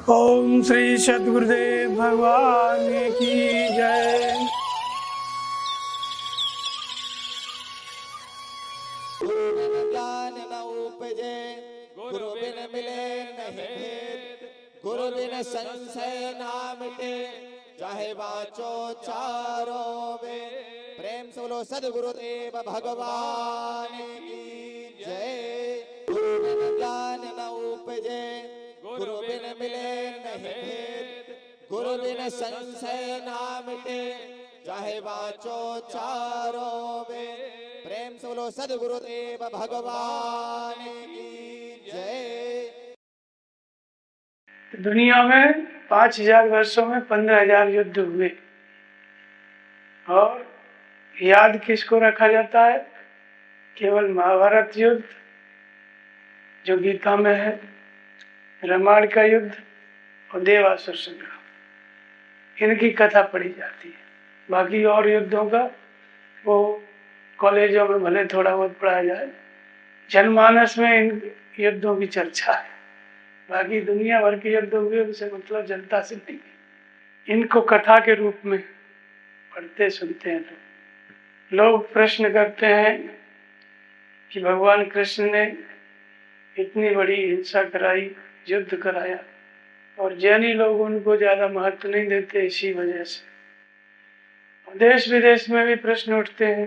ओम श्री सद्गुरुदेव भगवान की जय। गुरु बिन ज्ञान न उपजे, गुरु बिन मिले नहीं भेद, गुरु बिन संशय ना मिटे, चाहे बाँचो चारों वेद। प्रेम से बोलो सद्गुरुदेव भगवान की जय। गुरु बिन ज्ञान न उपजे, गुरु बिन मिले नहीं भेद, गुरु बिन संशय ना मिटे, चाहे बाँचो चारों वेद। प्रेम से बोलो सद्गुरुदेव भगवान की जय। दुनिया में 5000 वर्षों में 15,000 युद्ध हुए और याद किसको रखा जाता है? केवल महाभारत युद्ध जो गीता में है, रामायण का युद्ध और देवासुर संग्राम, इनकी कथा पढ़ी जाती है। बाकी और युद्धों का वो कॉलेजों में भले थोड़ा बहुत पढ़ाया जाए, जनमानस में इन युद्धों की चर्चा है। बाकी दुनिया भर के युद्ध हुए उनसे मतलब जनता से नहीं। इनको कथा के रूप में पढ़ते सुनते हैं लोग प्रश्न करते हैं कि भगवान कृष्ण ने इतनी बड़ी हिंसा कराई, युद्ध कराया, और जैनी लोग उनको ज़्यादा महत्व नहीं देते। इसी वजह से देश विदेश में भी प्रश्न उठते हैं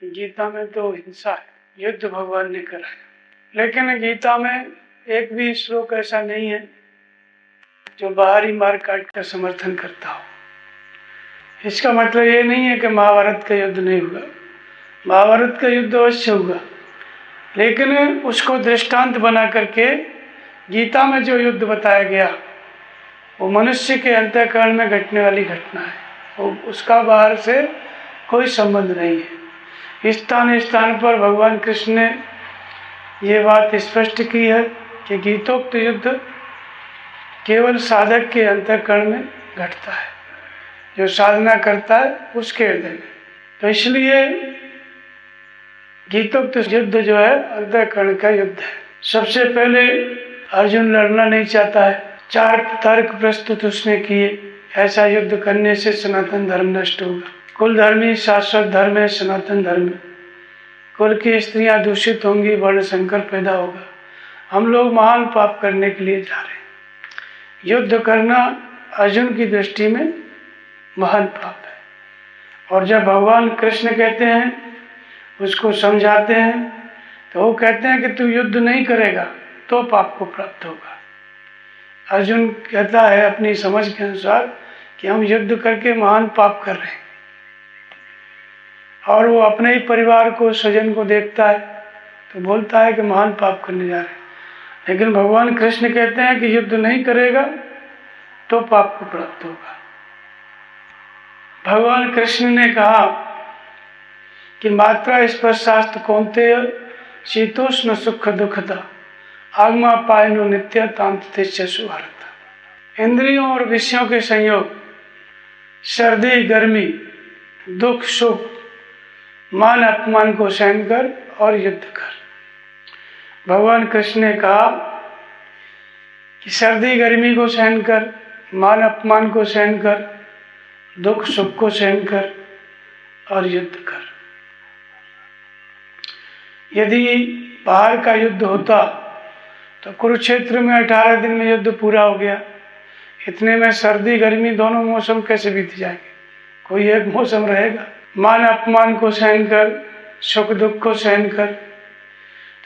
कि गीता में तो हिंसा है, युद्ध भगवान ने कराया, लेकिन गीता में एक भी श्लोक ऐसा नहीं है जो बाहरी मार काट का समर्थन करता हो। इसका मतलब ये नहीं है कि महाभारत का युद्ध नहीं हुआ। महाभारत का युद्ध अवश्य हुआ, लेकिन उसको दृष्टांत बना करके गीता में जो युद्ध बताया गया वो मनुष्य के अंतःकरण में घटने वाली घटना है, वो उसका बाहर से कोई संबंध नहीं है। स्थान स्थान पर भगवान कृष्ण ने ये बात स्पष्ट की है कि गीतोक्त युद्ध केवल साधक के अंतःकरण में घटता है, जो साधना करता है उसके हृदय में। तो इसलिए गीतोक्त युद्ध जो है अंतःकरण का युद्ध है। सबसे पहले अर्जुन लड़ना नहीं चाहता है, 4 तर्क प्रस्तुत उसने किए। ऐसा युद्ध करने से सनातन धर्म नष्ट होगा, कुल धर्म ही शाश्वत धर्म है, सनातन धर्म। कुल की स्त्रियां दूषित होंगी, वर्ण संकर पैदा होगा, हम लोग महान पाप करने के लिए जा रहे हैं। युद्ध करना अर्जुन की दृष्टि में महान पाप है। और जब भगवान कृष्ण कहते हैं, उसको समझाते हैं, तो वो कहते हैं कि तू युद्ध नहीं करेगा तो पाप को प्राप्त होगा। अर्जुन कहता है अपनी समझ के अनुसार कि हम युद्ध करके महान पाप कर रहे हैं, और वो अपने ही परिवार को, स्वजन को देखता है तो बोलता है कि महान पाप करने जा रहे हैं। लेकिन भगवान कृष्ण कहते हैं कि युद्ध नहीं करेगा तो पाप को प्राप्त होगा। भगवान कृष्ण ने कहा कि मात्रा स्पर्शास्त्र कौन्तेय शीतोष्ण सुख दुखता आगमा पायनो नित्य तांतु भारत। इंद्रियों और विषयों के संयोग, सर्दी गर्मी, दुख सुख, मान अपमान को सहन कर और युद्ध कर। भगवान कृष्ण ने कहा कि सर्दी गर्मी को सहन कर, मान अपमान को सहन कर, दुख सुख को सहन कर और युद्ध कर। यदि बाहर का युद्ध होता तो कुरुक्षेत्र में 18 दिन में युद्ध पूरा हो गया। इतने में सर्दी गर्मी दोनों मौसम कैसे बीत जाएंगे? कोई एक मौसम रहेगा। मान अपमान को सहन कर, सुख दुख को सहन कर।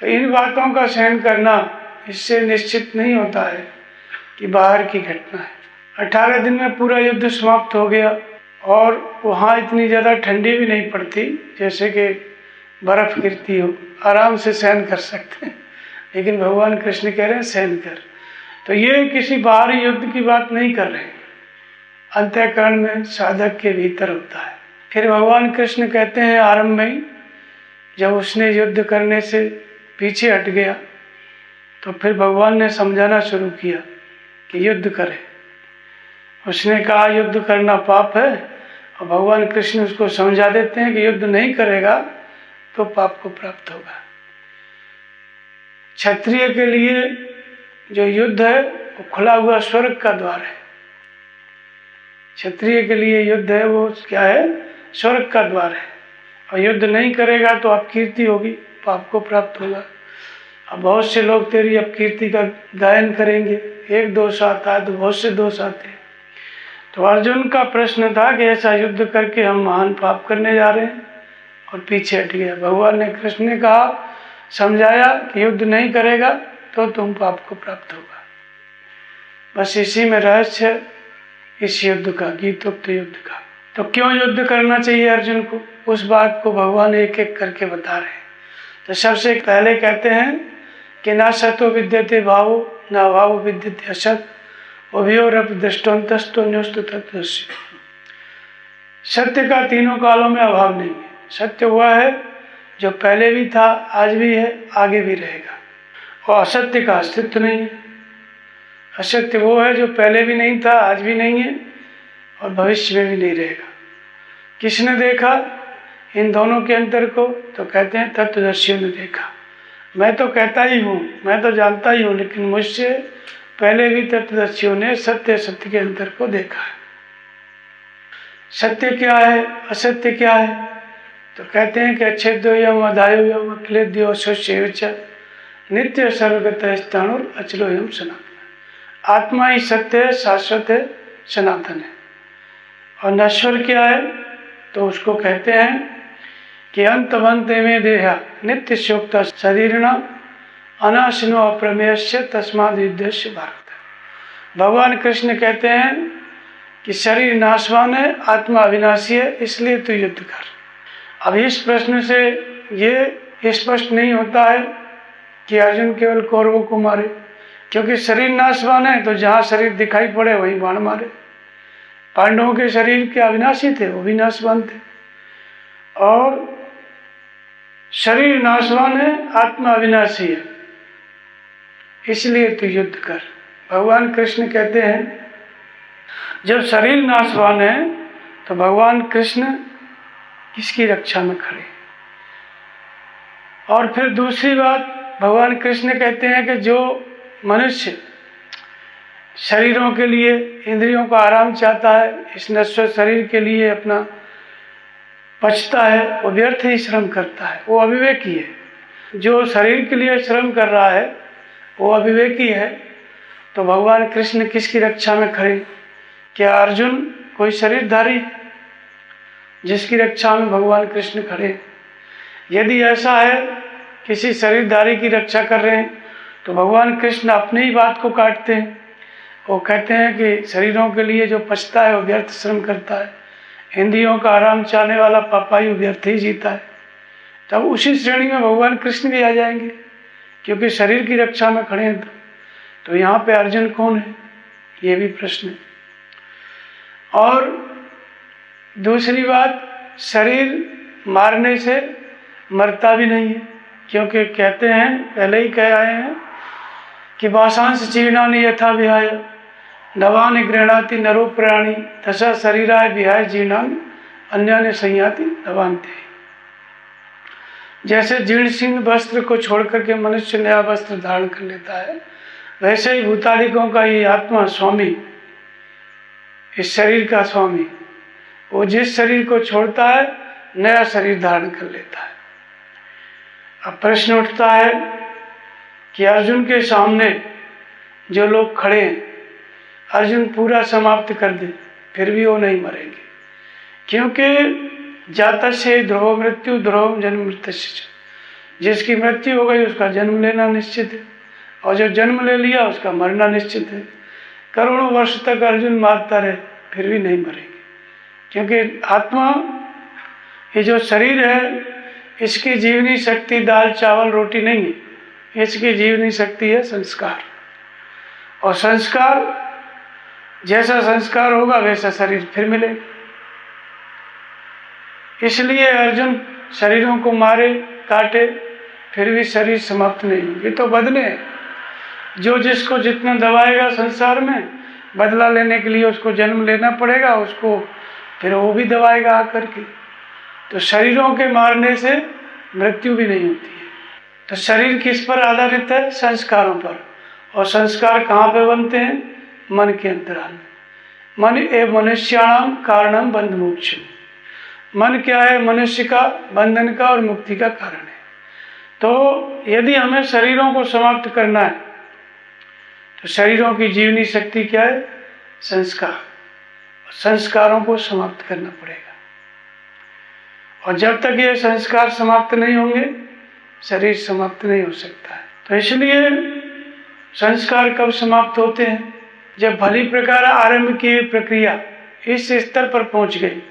तो इन बातों का सहन करना इससे निश्चित नहीं होता है कि बाहर की घटना है। 18 दिन में पूरा युद्ध समाप्त हो गया, और वहाँ इतनी ज़्यादा ठंडी भी नहीं पड़ती जैसे कि बर्फ गिरती हो, आराम से सहन कर सकते हैं। लेकिन भगवान कृष्ण कह रहे हैं सहन कर। तो ये किसी बाहरी युद्ध की बात नहीं कर रहे हैं, अंतःकरण में साधक के भीतर होता है। फिर भगवान कृष्ण कहते हैं आरंभ में ही, जब उसने युद्ध करने से पीछे हट गया तो फिर भगवान ने समझाना शुरू किया कि युद्ध करे। उसने कहा युद्ध करना पाप है, और भगवान कृष्ण उसको समझा देते हैं कि युद्ध नहीं करेगा तो पाप को प्राप्त होगा। क्षत्रिय के लिए जो युद्ध है वो खुला हुआ स्वर्ग का द्वार है। क्षत्रिय के लिए युद्ध है, वो क्या है? स्वर्ग का द्वार है। और युद्ध नहीं करेगा तो अपकीर्ति होगी, पाप को प्राप्त होगा। अब बहुत से लोग तेरी अपकीर्ति का गायन करेंगे, एक दोष आता है तो बहुत से दोष आते हैं। तो अर्जुन का प्रश्न था कि ऐसा युद्ध करके हम महान पाप करने जा रहे हैं, और पीछे हट गया। भगवान ने, कृष्ण ने कहा, समझाया कि युद्ध नहीं करेगा तो तुम पाप को प्राप्त होगा। बस इसी में रहस्य है इस युद्ध का, गीतोक्त युद्ध का। तो क्यों युद्ध करना चाहिए अर्जुन को, उस बात को भगवान एक एक करके बता रहे हैं। तो सबसे पहले कहते हैं कि ना सतो विद्यते भावो ना भावो विद्यते असत उभयोरपि दृष्टान्तस्तो न्योस्तु तत्वस्य। सत्य का तीनों कालों में अभाव नहीं है। सत्य वह है जो पहले भी था, आज भी है, आगे भी रहेगा, और असत्य का अस्तित्व नहीं है। असत्य वो है जो पहले भी नहीं था, आज भी नहीं है, और भविष्य में भी नहीं रहेगा। किसने देखा इन दोनों के अंतर को? तो कहते हैं तत्वदर्शियों ने देखा। मैं तो कहता ही हूँ, मैं तो जानता ही हूँ, लेकिन मुझसे पहले भी तत्वदर्शियों ने सत्य सत्य के अंतर को देखा है। सत्य क्या है, असत्य क्या है? तो कहते हैं कि अच्छेद्योयम अधायोयम अखिलेद्यो शोष्य नित्य सर्वगत स्थाणुर अचलोयम सनातन। आत्मा ही सत्य है, शाश्वत है, सनातन है। और नश्वर क्या है? तो उसको कहते हैं कि अंतवंते में देहा नित्य शोक्त शरीरणा अनाशिनो अप्रमेयस्य तस्माद् युद्धस्य भारत। भगवान कृष्ण कहते हैं कि शरीर नाशवान है, आत्मा अविनाशी है, इसलिए तू युद्ध कर। अब इस प्रश्न से ये स्पष्ट नहीं होता है कि अर्जुन केवल कौरवों को मारे, क्योंकि शरीर नाशवान है तो जहाँ शरीर दिखाई पड़े वहीं बाण मारे। पांडवों के शरीर के अविनाशी थे, वो भी नाशवान थे। और शरीर नाशवान है, आत्मा अविनाशी है, इसलिए तू युद्ध कर। भगवान कृष्ण कहते हैं जब शरीर नाशवान है तो भगवान कृष्ण किसकी रक्षा में खड़े। और फिर दूसरी बात, भगवान कृष्ण कहते हैं कि जो मनुष्य शरीरों के लिए, इंद्रियों का आराम चाहता है, इस नश्वर शरीर के लिए अपना पछता है, वो व्यर्थ ही श्रम करता है, वो अविवेकी है। जो शरीर के लिए श्रम कर रहा है वो अविवेकी है। तो भगवान कृष्ण किसकी रक्षा में खड़े? क्या अर्जुन कोई शरीरधारी है जिसकी रक्षा में भगवान कृष्ण खड़े? यदि ऐसा है, किसी शरीरधारी की रक्षा कर रहे हैं, तो भगवान कृष्ण अपनी ही बात को काटते हैं। वो कहते हैं कि शरीरों के लिए जो पछता है वो व्यर्थ श्रम करता है, इंद्रियों का आराम चाहने वाला पापायु व्यर्थ ही जीता है। तब उसी श्रेणी में भगवान कृष्ण भी आ जाएंगे, क्योंकि शरीर की रक्षा में खड़े हैं। तो यहाँ पे अर्जुन कौन है, ये भी प्रश्न है। और दूसरी बात, शरीर मारने से मरता भी नहीं है, क्योंकि कहते हैं, पहले ही कह आए हैं कि वासांश जीर्णानि यथा विहाय नवानि गृह्णाति नरो प्राणी तथा शरीराय विहाय जीर्णानि अन्यानि संयाति नवान्ते। जैसे जीर्ण शीर्ण वस्त्र को छोड़ करके मनुष्य नया वस्त्र धारण कर लेता है, वैसे ही भूतादिकों का ये आत्मा स्वामी, इस शरीर का स्वामी, वो जिस शरीर को छोड़ता है नया शरीर धारण कर लेता है। अब प्रश्न उठता है कि अर्जुन के सामने जो लोग खड़े हैं, अर्जुन पूरा समाप्त कर दे फिर भी वो नहीं मरेंगे, क्योंकि जातस्य ध्रुव मृत्यु ध्रुव जन्म मृत्युश्च। जिसकी मृत्यु हो गई उसका जन्म लेना निश्चित है, और जो जन्म ले लिया उसका मरना निश्चित है। करोड़ों वर्ष तक अर्जुन मारता रहे फिर भी नहीं मरेंगे, क्योंकि आत्मा, ये जो शरीर है, इसकी जीवनी शक्ति दाल चावल रोटी नहीं है, इसकी जीवनी शक्ति है संस्कार। और संस्कार, जैसा संस्कार होगा वैसा शरीर फिर मिलेगा। इसलिए अर्जुन शरीरों को मारे काटे फिर भी शरीर समाप्त नहीं होंगे। ये तो बदले हैं, जो जिसको जितना दबाएगा संसार में, बदला लेने के लिए उसको जन्म लेना पड़ेगा, उसको फिर वो भी दबाएगा आकर के। तो शरीरों के मारने से मृत्यु भी नहीं होती है। तो शरीर किस पर आधारित है? संस्कारों पर। और संस्कार कहाँ पे बनते हैं? मन के अंतराल में। मन एव मनुष्याणाम कारणम बंध मोक्ष। मन क्या है? मनुष्य का बंधन का और मुक्ति का कारण है। तो यदि हमें शरीरों को समाप्त करना है तो शरीरों की जीवनी शक्ति क्या है? संस्कार। संस्कारों को समाप्त करना पड़ेगा, और जब तक ये संस्कार समाप्त नहीं होंगे शरीर समाप्त नहीं हो सकता है। तो इसलिए संस्कार कब समाप्त होते हैं? जब भली प्रकार आरंभ की प्रक्रिया इस स्तर पर पहुंच गई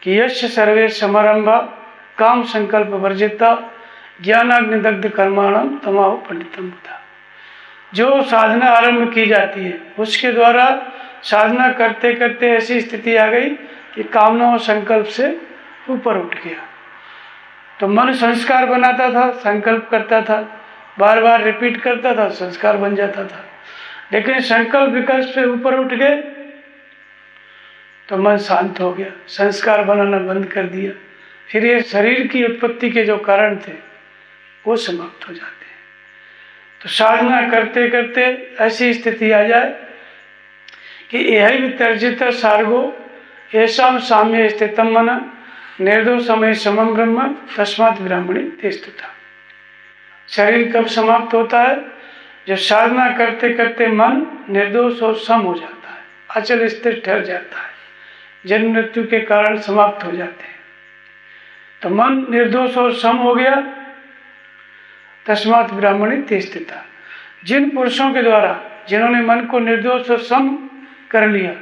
कि यश सर्वे समारंभा काम संकल्प वर्जिता ज्ञानाग्निदग्ध कर्माणम तमाहु पंडितम बुधा। जो साधना आरंभ की जाती है उसके द्वारा साधना करते करते ऐसी स्थिति आ गई कि कामना और संकल्प से ऊपर उठ गया। तो मन संस्कार बनाता था, संकल्प करता था, बार बार रिपीट करता था, संस्कार बन जाता था। लेकिन संकल्प विकल्प से ऊपर उठ गए तो मन शांत हो गया, संस्कार बनाना बंद कर दिया। फिर ये शरीर की उत्पत्ति के जो कारण थे वो समाप्त हो जाते हैं। तो साधना करते करते ऐसी स्थिति आ जाए कि यही वितर्जित सार्गो ऐसा साम्य स्थितम मन निर्दोषमय समम ब्रह्म तस्मात् ब्राह्मणी ते स्थिता। शरीर कब समाप्त होता है? जब साधना करते करते मन निर्दोष और सम हो जाता है, अचल स्थिर ठहर जाता है, जन्म मृत्यु के कारण समाप्त हो जाते हैं। तो मन निर्दोष और सम हो गया, तस्मात् ब्राह्मणी ते स्थिता। जिन पुरुषों के द्वारा, जिन्होंने मन को निर्दोष और सम कर लिया,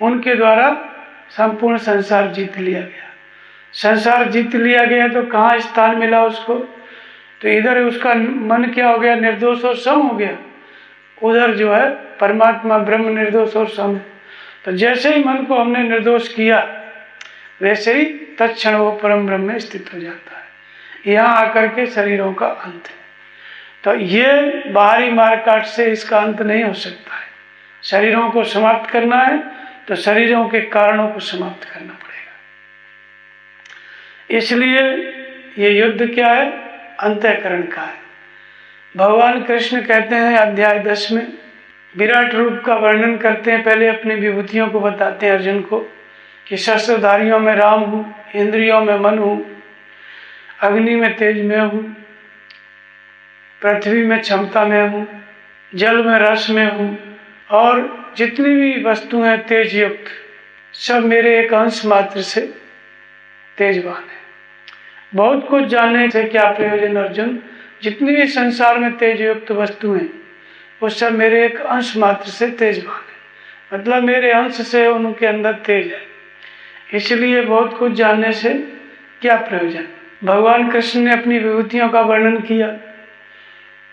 उनके द्वारा संपूर्ण संसार जीत लिया गया। संसार जीत लिया गया तो कहाँ स्थान मिला उसको? तो इधर उसका मन क्या हो गया? निर्दोष और सम हो गया। उधर जो है परमात्मा ब्रह्म निर्दोष और सम है। तो जैसे ही मन को हमने निर्दोष किया वैसे ही तत्क्षण वो परम ब्रह्म में स्थित हो जाता है। यहाँ आकर के शरीरों का अंत है। तो ये बाहरी मारकाट से इसका अंत नहीं हो सकता है। शरीरों को समाप्त करना है तो शरीरों के कारणों को समाप्त करना पड़ेगा। इसलिए ये युद्ध क्या है? अंतःकरण का है। भगवान कृष्ण कहते हैं अध्याय 10 में विराट रूप का वर्णन करते हैं। पहले अपनी विभूतियों को बताते हैं अर्जुन को कि शस्त्रधारियों में राम हूँ, इंद्रियों में मन हूँ, अग्नि में तेज में हूँ, पृथ्वी में क्षमता में हूँ, जल में रस में हूँ, और जितनी भी वस्तु हैं तेज युक्त सब मेरे एक अंश मात्र से तेजवान है। बहुत कुछ जानने से क्या प्रयोजन अर्जुन? जितनी भी संसार में तेज युक्त वस्तु हैं वो सब मेरे एक अंश मात्र से तेजवान है, मतलब मेरे अंश से उनके अंदर तेज है। इसलिए बहुत कुछ जानने से क्या प्रयोजन? भगवान कृष्ण ने अपनी विभूतियों का वर्णन किया।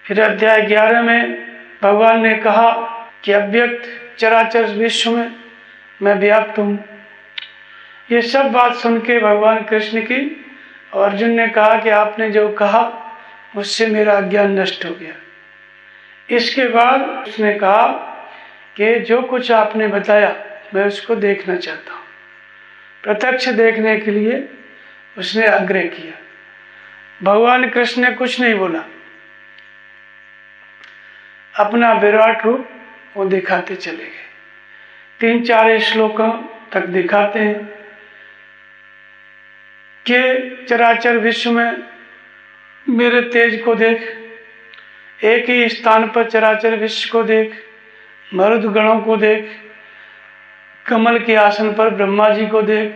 फिर अध्याय 11 में भगवान ने कहा कि अव्यक्त चराचर विश्व में मैं व्याप्त हूँ। ये सब बात सुन के भगवान कृष्ण की, और अर्जुन ने कहा कि आपने जो कहा उससे मेरा अज्ञान नष्ट हो गया। इसके बाद उसने कहा कि जो कुछ आपने बताया मैं उसको देखना चाहता हूँ। प्रत्यक्ष देखने के लिए उसने आग्रह किया। भगवान कृष्ण ने कुछ नहीं बोला, अपना विराट रूप वो दिखाते चले गए। 3-4 श्लोकों तक दिखाते हैं कि चराचर विश्व में मेरे तेज को देख, एक ही स्थान पर चराचर विश्व को देख, मरुद गणों को देख, कमल के आसन पर ब्रह्मा जी को देख,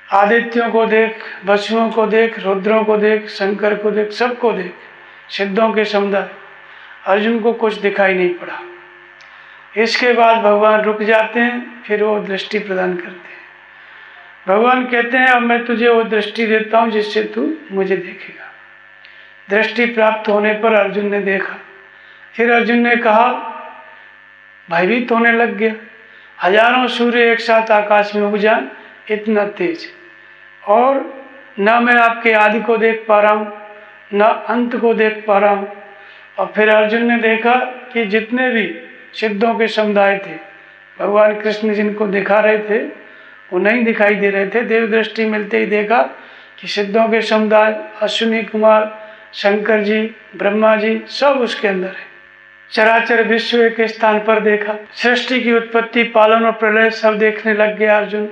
आदित्यों को देख, वसुओं को देख, रुद्रों को देख, शंकर को देख, सबको देख, सिद्धों के समुदाय। अर्जुन को कुछ दिखाई नहीं पड़ा। इसके बाद भगवान रुक जाते हैं, फिर वो दृष्टि प्रदान करते हैं। भगवान कहते हैं अब मैं तुझे वो दृष्टि देता हूँ जिससे तू मुझे देखेगा। दृष्टि प्राप्त होने पर अर्जुन ने देखा। फिर अर्जुन ने कहा, भयभीत होने लग गया। हजारों सूर्य एक साथ आकाश में उग जाएं, इतना तेज, और न मैं आपके आदि को देख पा रहा हूँ न अंत को देख पा रहा हूँ। और फिर अर्जुन ने देखा कि जितने भी सिद्धों के समुदाय थे, भगवान कृष्ण जिनको दिखा रहे थे वो नहीं दिखाई दे रहे थे। देव दृष्टि मिलते ही देखा कि सिद्धों के समुदाय, अश्विनी कुमार, शंकर जी, ब्रह्मा जी सब उसके अंदर है। चराचर विश्व एक स्थान पर देखा। सृष्टि की उत्पत्ति, पालन और प्रलय सब देखने लग गया अर्जुन।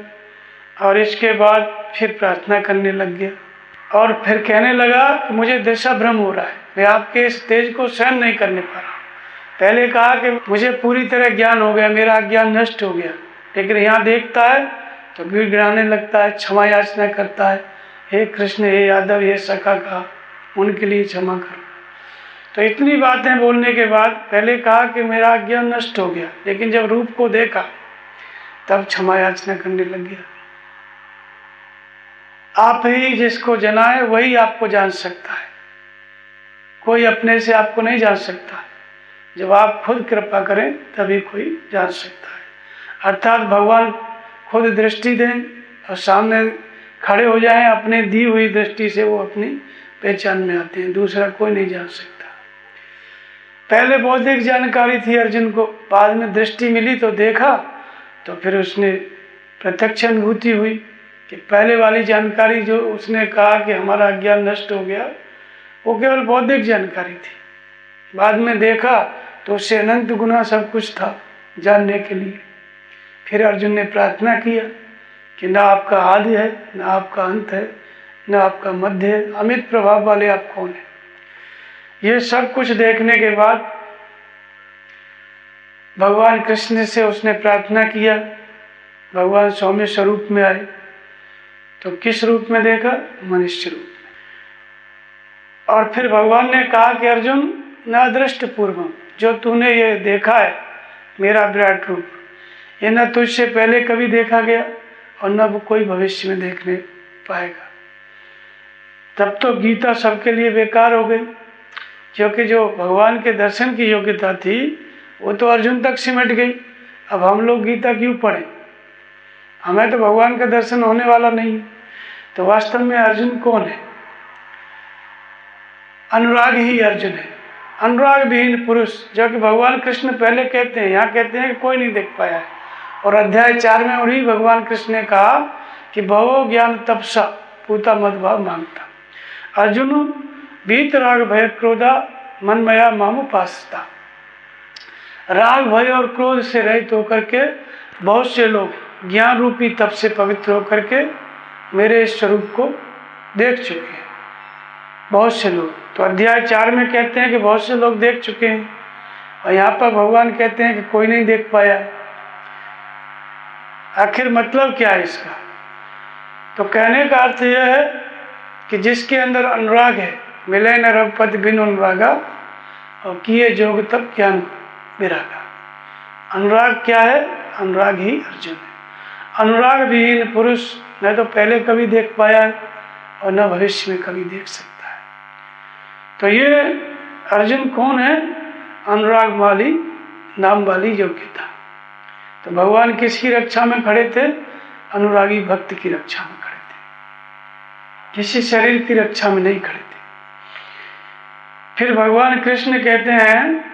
और इसके बाद फिर प्रार्थना करने लग गया और फिर कहने लगा कि मुझे दिशा भ्रम हो रहा है, मैं आपके इस तेज को सहन नहीं करने पा रहा। पहले कहा कि मुझे पूरी तरह ज्ञान हो गया, मेरा ज्ञान नष्ट हो गया, लेकिन यहाँ देखता है तो गिड़गिड़ाने लगता है, क्षमा याचना करता है, हे कृष्ण, हे यादव, हे सखा कहा, उनके लिए क्षमा करो। तो इतनी बातें बोलने के बाद पहले कहा कि मेरा ज्ञान नष्ट हो गया, लेकिन जब रूप को देखा तब क्षमा याचना करने लग गया। आप ही जिसको जनाए वही आपको जान सकता है, कोई अपने से आपको नहीं जान सकता। जब आप खुद कृपा करें तभी कोई जान सकता है। अर्थात भगवान खुद दृष्टि दें और सामने खड़े हो जाएं, अपने दी हुई दृष्टि से वो अपनी पहचान में आते हैं, दूसरा कोई नहीं जान सकता। पहले बौद्धिक जानकारी थी अर्जुन को, बाद में दृष्टि मिली तो देखा, तो फिर उसने प्रत्यक्ष अनुभूति हुई कि पहले वाली जानकारी जो उसने कहा कि हमारा ज्ञान नष्ट हो गया, वो केवल बौद्धिक जानकारी थी। बाद में देखा तो उससे अनंत गुना सब कुछ था जानने के लिए। फिर अर्जुन ने प्रार्थना किया कि ना आपका आदि है, ना आपका अंत है, ना आपका मध्य है, अमित प्रभाव वाले आप कौन है। ये सब कुछ देखने के बाद भगवान कृष्ण से उसने प्रार्थना किया। भगवान सौम्य स्वरूप में आए तो किस रूप में देखा? मनुष्य रूप में। और फिर भगवान ने कहा कि अर्जुन, न दृष्ट पूर्वम, जो तूने ये देखा है मेरा विराट रूप, ये न तुझसे पहले कभी देखा गया और न कोई भविष्य में देखने पाएगा। तब तो गीता सबके लिए बेकार हो गई, क्योंकि जो भगवान के दर्शन की योग्यता थी वो तो अर्जुन तक सिमट गई। अब हम लोग गीता क्यों पढ़ें? हमें तो भगवान का दर्शन होने वाला नहीं। तो वास्तव में अर्जुन कौन है? अनुराग ही अर्जुन है, अनुराग विहीन पुरुष, जो कि भगवान कृष्ण पहले कहते हैं, यहाँ कहते हैं कि कोई नहीं देख पाया है। और अध्याय 4 में वही भगवान कृष्ण ने कहा कि भवो ज्ञान तपसा पूता मदभाव मांगता। अर्जुन बीत राग भय क्रोधा मनमया मामुपासता। राग भय और क्रोध से रहित होकर के बहुत से लोग ज्ञान रूपी तप से पवित्र होकर के मेरे इस स्वरूप को देख चुके हैं। बहुत से लोग, तो अध्याय 4 में कहते हैं कि बहुत से लोग देख चुके हैं, और यहाँ पर भगवान कहते हैं कि कोई नहीं देख पाया। आखिर मतलब क्या है इसका? तो कहने का अर्थ यह है कि जिसके अंदर अनुराग है, मिले न रघुपति बिन अनुरागा, और किए जोग तब ज्ञान विरागा। अनुराग क्या है? अनुराग ही अर्जुन है। अनुराग विहीन पुरुष न तो पहले कभी देख पाया है और न भविष्य में कभी देख सकता है। तो ये अर्जुन कौन है? अनुराग वाली नाम वाली योग्यता। तो भगवान किसकी रक्षा में खड़े थे? अनुरागी भक्त की रक्षा में खड़े थे, किसी शरीर की रक्षा में नहीं खड़े थे। फिर भगवान कृष्ण कहते हैं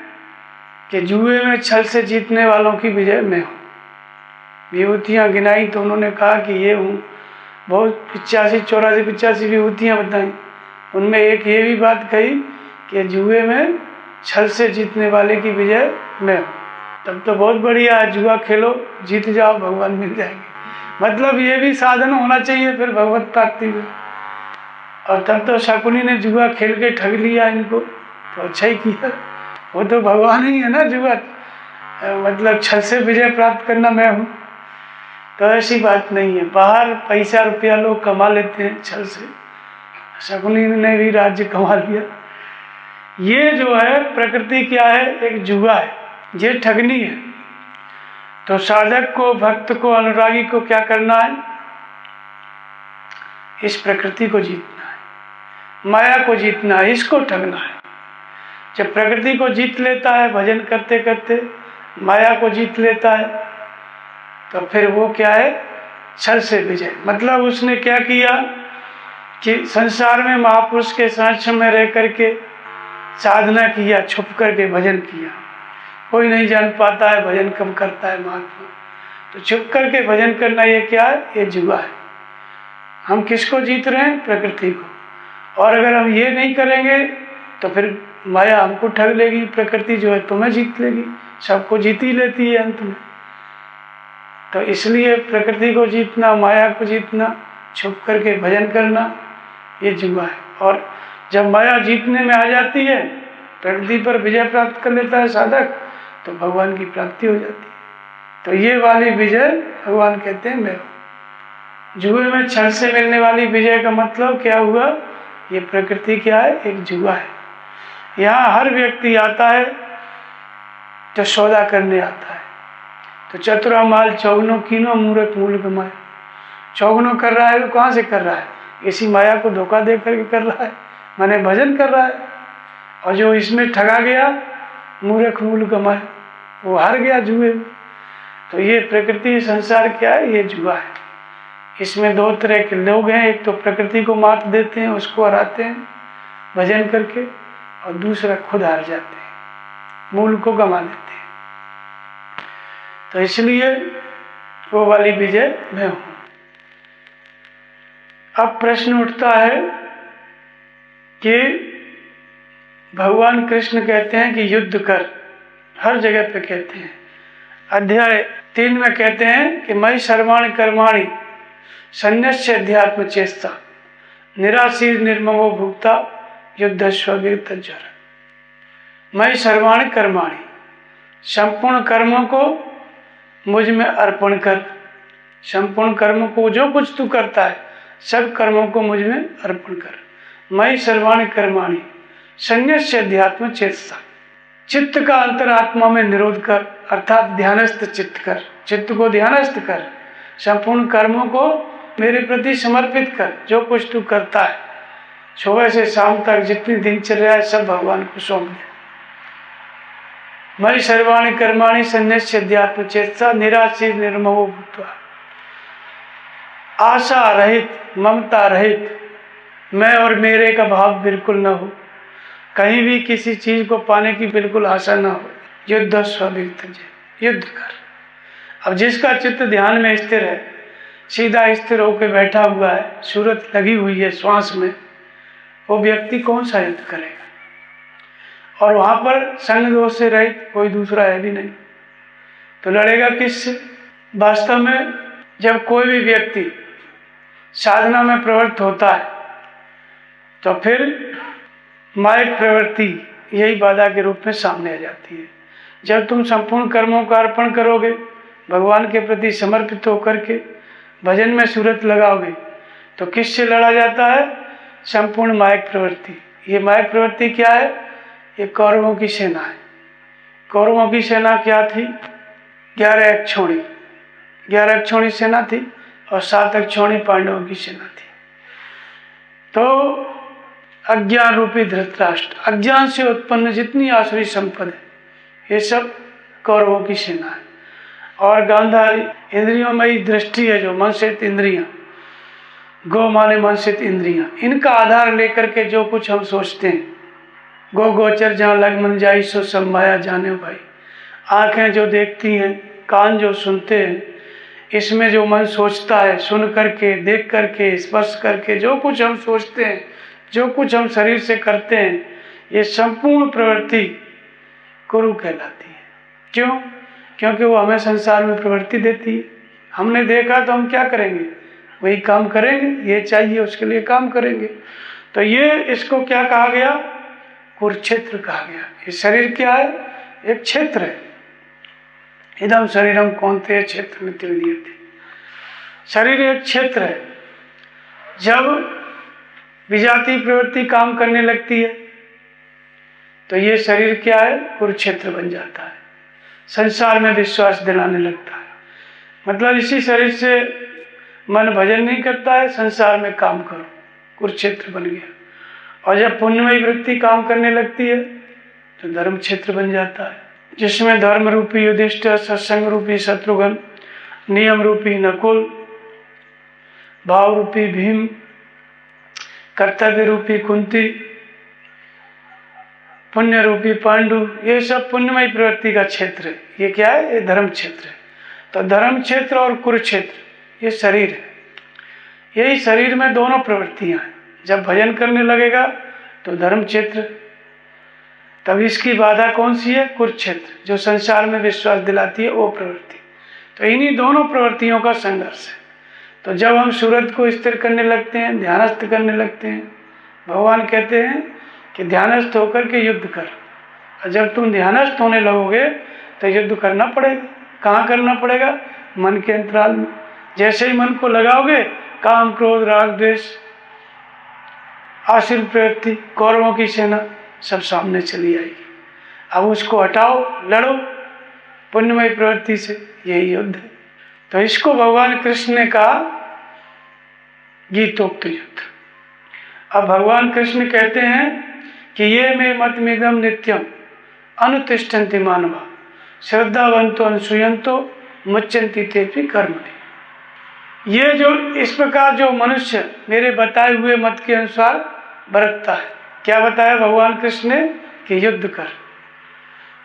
कि जुए में छल से जीतने वालों की विजय मैं हूँ। विभूतियाँ गिनाई तो उन्होंने कहा कि ये हूँ, बहुत 85 विभूतियाँ बताई। उनमें एक ये भी बात कही कि जुए में छल से जीतने वाले की विजय मैं हूँ। तब तो बहुत बढ़िया है, जुआ खेलो, जीत जाओ, भगवान मिल जाएंगे। मतलब ये भी साधन होना चाहिए फिर भगवत प्राप्ति में। और तब तो शकुनी ने जुआ खेल के ठग लिया इनको, तो अच्छा ही किया। वो तो भगवान ही है ना जुआ, मतलब छल से विजय प्राप्त करना मैं हूँ। तो ऐसी बात नहीं है, बाहर पैसा रुपया लोग कमा लेते हैं छल से, शकुनी ने भी राज्य कमा लिया। ये जो है प्रकृति क्या है? एक जुआ है, ये ठगनी है। तो साधक को, भक्त को, अनुरागी को क्या करना है? इस प्रकृति को जीतना है, माया को जीतना है, इसको ठगना है। जब प्रकृति को जीत लेता है भजन करते करते, माया को जीत लेता है, तो फिर वो क्या है? छल से विजय। मतलब उसने क्या किया कि संसार में महापुरुष के साक्ष्य में रह करके साधना किया, छुप करके भजन किया। कोई नहीं जान पाता है भजन कब करता है महात्मा, तो छुप करके भजन करना, ये क्या है? ये जुआ है। हम किसको जीत रहे हैं? प्रकृति को। और अगर हम ये नहीं करेंगे तो फिर माया हमको ठग लेगी, प्रकृति जो है तुम्हें जीत लेगी, सबको जीत ही लेती है अंत में। तो इसलिए प्रकृति को जीतना, माया को जीतना, छुप करके भजन करना, ये जुआ है। और जब माया जीतने में आ जाती है, प्रकृति पर विजय प्राप्त कर लेता है साधक, तो भगवान की प्राप्ति हो जाती है। तो ये वाली विजय भगवान कहते हैं मैं हूं। जुए में छल से मिलने वाली विजय का मतलब क्या हुआ? ये प्रकृति क्या है? एक जुआ है। यहाँ हर व्यक्ति आता है जो सौदा करने आता है, तो चतुरा माल चौगनो कीनो मूर्ख मूल कमाए। चौगनो कर रहा है तो कहाँ से कर रहा है? इसी माया को धोखा दे करके कर रहा है, माने भजन कर रहा है। और जो इसमें ठगा गया, मूर्ख मूल कमाए, वो हार गया जुए में। तो ये प्रकृति संसार क्या है? ये जुआ है। इसमें दो तरह के लोग हैं, एक तो प्रकृति को मात देते हैं, उसको हराते हैं भजन करके, और दूसरा खुद हार जाते हैं, मूल को गंवा देते हैं। तो इसलिए वो वाली विजय मैं हूं। अब प्रश्न उठता है कि भगवान कृष्ण कहते हैं कि युद्ध कर, हर जगह पे कहते हैं। अध्याय 3 में कहते हैं कि मयि सर्वाणि कर्माणि संन्यस्य अध्यात्म चेष्टा निराशीर निर्ममो भुक्ता युद्धस्व विगतज्वर। मयि सर्वाणि कर्माणि, संपूर्ण कर्मों को मुझ में अर्पण कर। संपूर्ण कर्मों को, जो कुछ तू करता है, सब कर्मों को मुझ में अर्पण कर। मयि सर्वाणि कर्माणि संन्यस्य अध्यात्म चेष्टा, चित्त का अंतरात्मा में निरोध कर, अर्थात ध्यानस्थ चित्त कर, चित्त को ध्यानस्थ कर। संपूर्ण कर्मों को मेरे प्रति समर्पित कर। जो कुछ तू करता है, सुबह से शाम तक जितनी दिनचर्या है, सब भगवान को सौंप दे। मयि सर्वाणि कर्माणि संन्यस्य अध्यात्म चेष्टा निराशीर निर्ममो भूत्वा। आशा रहित, ममता रहित, मैं और मेरे का भाव बिल्कुल न हो, कहीं भी किसी चीज को पाने की बिल्कुल आशा न हो। युद्ध स्विगतज, युद्ध कर। अब जिसका चित्त ध्यान में स्थिर है, सीधा स्थिर होकर बैठा हुआ है, सूरत लगी हुई है श्वास में, वो व्यक्ति कौन सा युद्ध करेगा? और वहां पर संग दोष से रहित कोई दूसरा है भी नहीं, तो लड़ेगा किससे? वास्तव में जब कोई भी व्यक्ति साधना में प्रवृत्त होता है, तो फिर मायिक प्रवृत्ति यही बाधा के रूप में सामने आ जाती है। जब तुम संपूर्ण कर्मों का अर्पण करोगे, भगवान के प्रति समर्पित होकर के भजन में सूरत लगाओगे, तो किससे लड़ा जाता है? संपूर्ण मायिक प्रवृत्ति। ये मायिक प्रवृत्ति क्या है? ये कौरवों की सेना है। कौरवों की सेना क्या थी? 11 अक्षौणी, 11 अक्षौणी सेना थी, और 7 अक्षौणी पांडवों की सेना थी। तो अज्ञान रूपी धृतराष्ट्र, अज्ञान से उत्पन्न जितनी आसुरी संपद है, ये सब कौरवों की सेना है। और गांधारी इंद्रियों में ही दृष्टि है, जो मनसित इंद्रियां, गो माने मनसित इंद्रियां, इनका आधार लेकर के जो कुछ हम सोचते हैं, गो गोचर जहाँ लग मन जाई सो सब माया जाने भाई। आंखें जो देखती हैं, कान जो सुनते हैं, इसमें जो मन सोचता है, सुन करके, देख करके, स्पर्श करके, जो कुछ हम सोचते हैं, जो कुछ हम शरीर से करते हैं, ये संपूर्ण प्रवृत्ति कुरु कहलाती है। क्यों? क्योंकि वो हमें संसार में प्रवृत्ति देती है। हमने देखा तो हम क्या करेंगे? वही काम करेंगे। ये चाहिए, उसके लिए काम करेंगे। तो ये, इसको क्या कहा गया? कुरुक्षेत्र कहा गया। ये शरीर क्या है? एक क्षेत्र है। इदम शरीरम कौन्तेय क्षेत्र में त्रिदीयते। शरीर एक क्षेत्र है। जब विजातीय प्रवृत्ति काम करने लगती है, तो ये शरीर क्या है? कुरुक्षेत्र बन जाता है। संसार में विश्वास दिलाने लगता है। मतलब इसी शरीर से मन भजन नहीं करता है, संसार में काम करो, कुरुक्षेत्र बन गया। और जब पुण्यमयी वृत्ति काम करने लगती है, तो धर्म क्षेत्र बन जाता है, जिसमें धर्म रूपी युधिष्ठिर, सत्संग रूपी शत्रुघ्न, नियम रूपी नकुल, भाव रूपी भीम, कर्तव्य रूपी कुंती, पुण्य रूपी पांडु, ये सब पुण्यमयी प्रवृत्ति का क्षेत्र है। ये क्या है? ये धर्म क्षेत्र है। तो धर्म क्षेत्र और कुरुक्षेत्र ये शरीर है। यही शरीर में दोनों प्रवृत्तियां हैं। जब भजन करने लगेगा तो धर्म क्षेत्र तब इसकी बाधा कौन सी है? कुरुक्षेत्र, जो संसार में विश्वास दिलाती है वो प्रवृत्ति। तो इन्हीं दोनों प्रवृत्तियों का संघर्ष है। तो जब हम सूरत को स्थिर करने लगते हैं, ध्यानस्थ करने लगते हैं, भगवान कहते हैं कि ध्यानस्थ होकर के युद्ध कर। और जब तुम ध्यानस्थ होने लगोगे तो युद्ध करना पड़ेगा। कहाँ करना पड़ेगा? मन के अंतराल में। जैसे ही मन को लगाओगे, काम, क्रोध, राग, द्वेष, आसुर प्रवृत्ति, कौरवों की सेना सब सामने चली आएगी। अब उसको हटाओ, लड़ो पुण्यमय प्रवृत्ति से, यही युद्ध है। तो इसको भगवान कृष्ण ने कहा गीतोक्त युद्ध। अब भगवान कृष्ण कहते हैं कि ये मे मतमिदं नित्यम अनुतिष्ठन्ति मानवा श्रद्धावंतो अनुसूयन्तो मुच्यन्ति तेपि कर्मणि। ये जो इस प्रकार जो मनुष्य मेरे बताए हुए मत के अनुसार बरतता है, क्या बताया भगवान कृष्ण ने? कि युद्ध कर।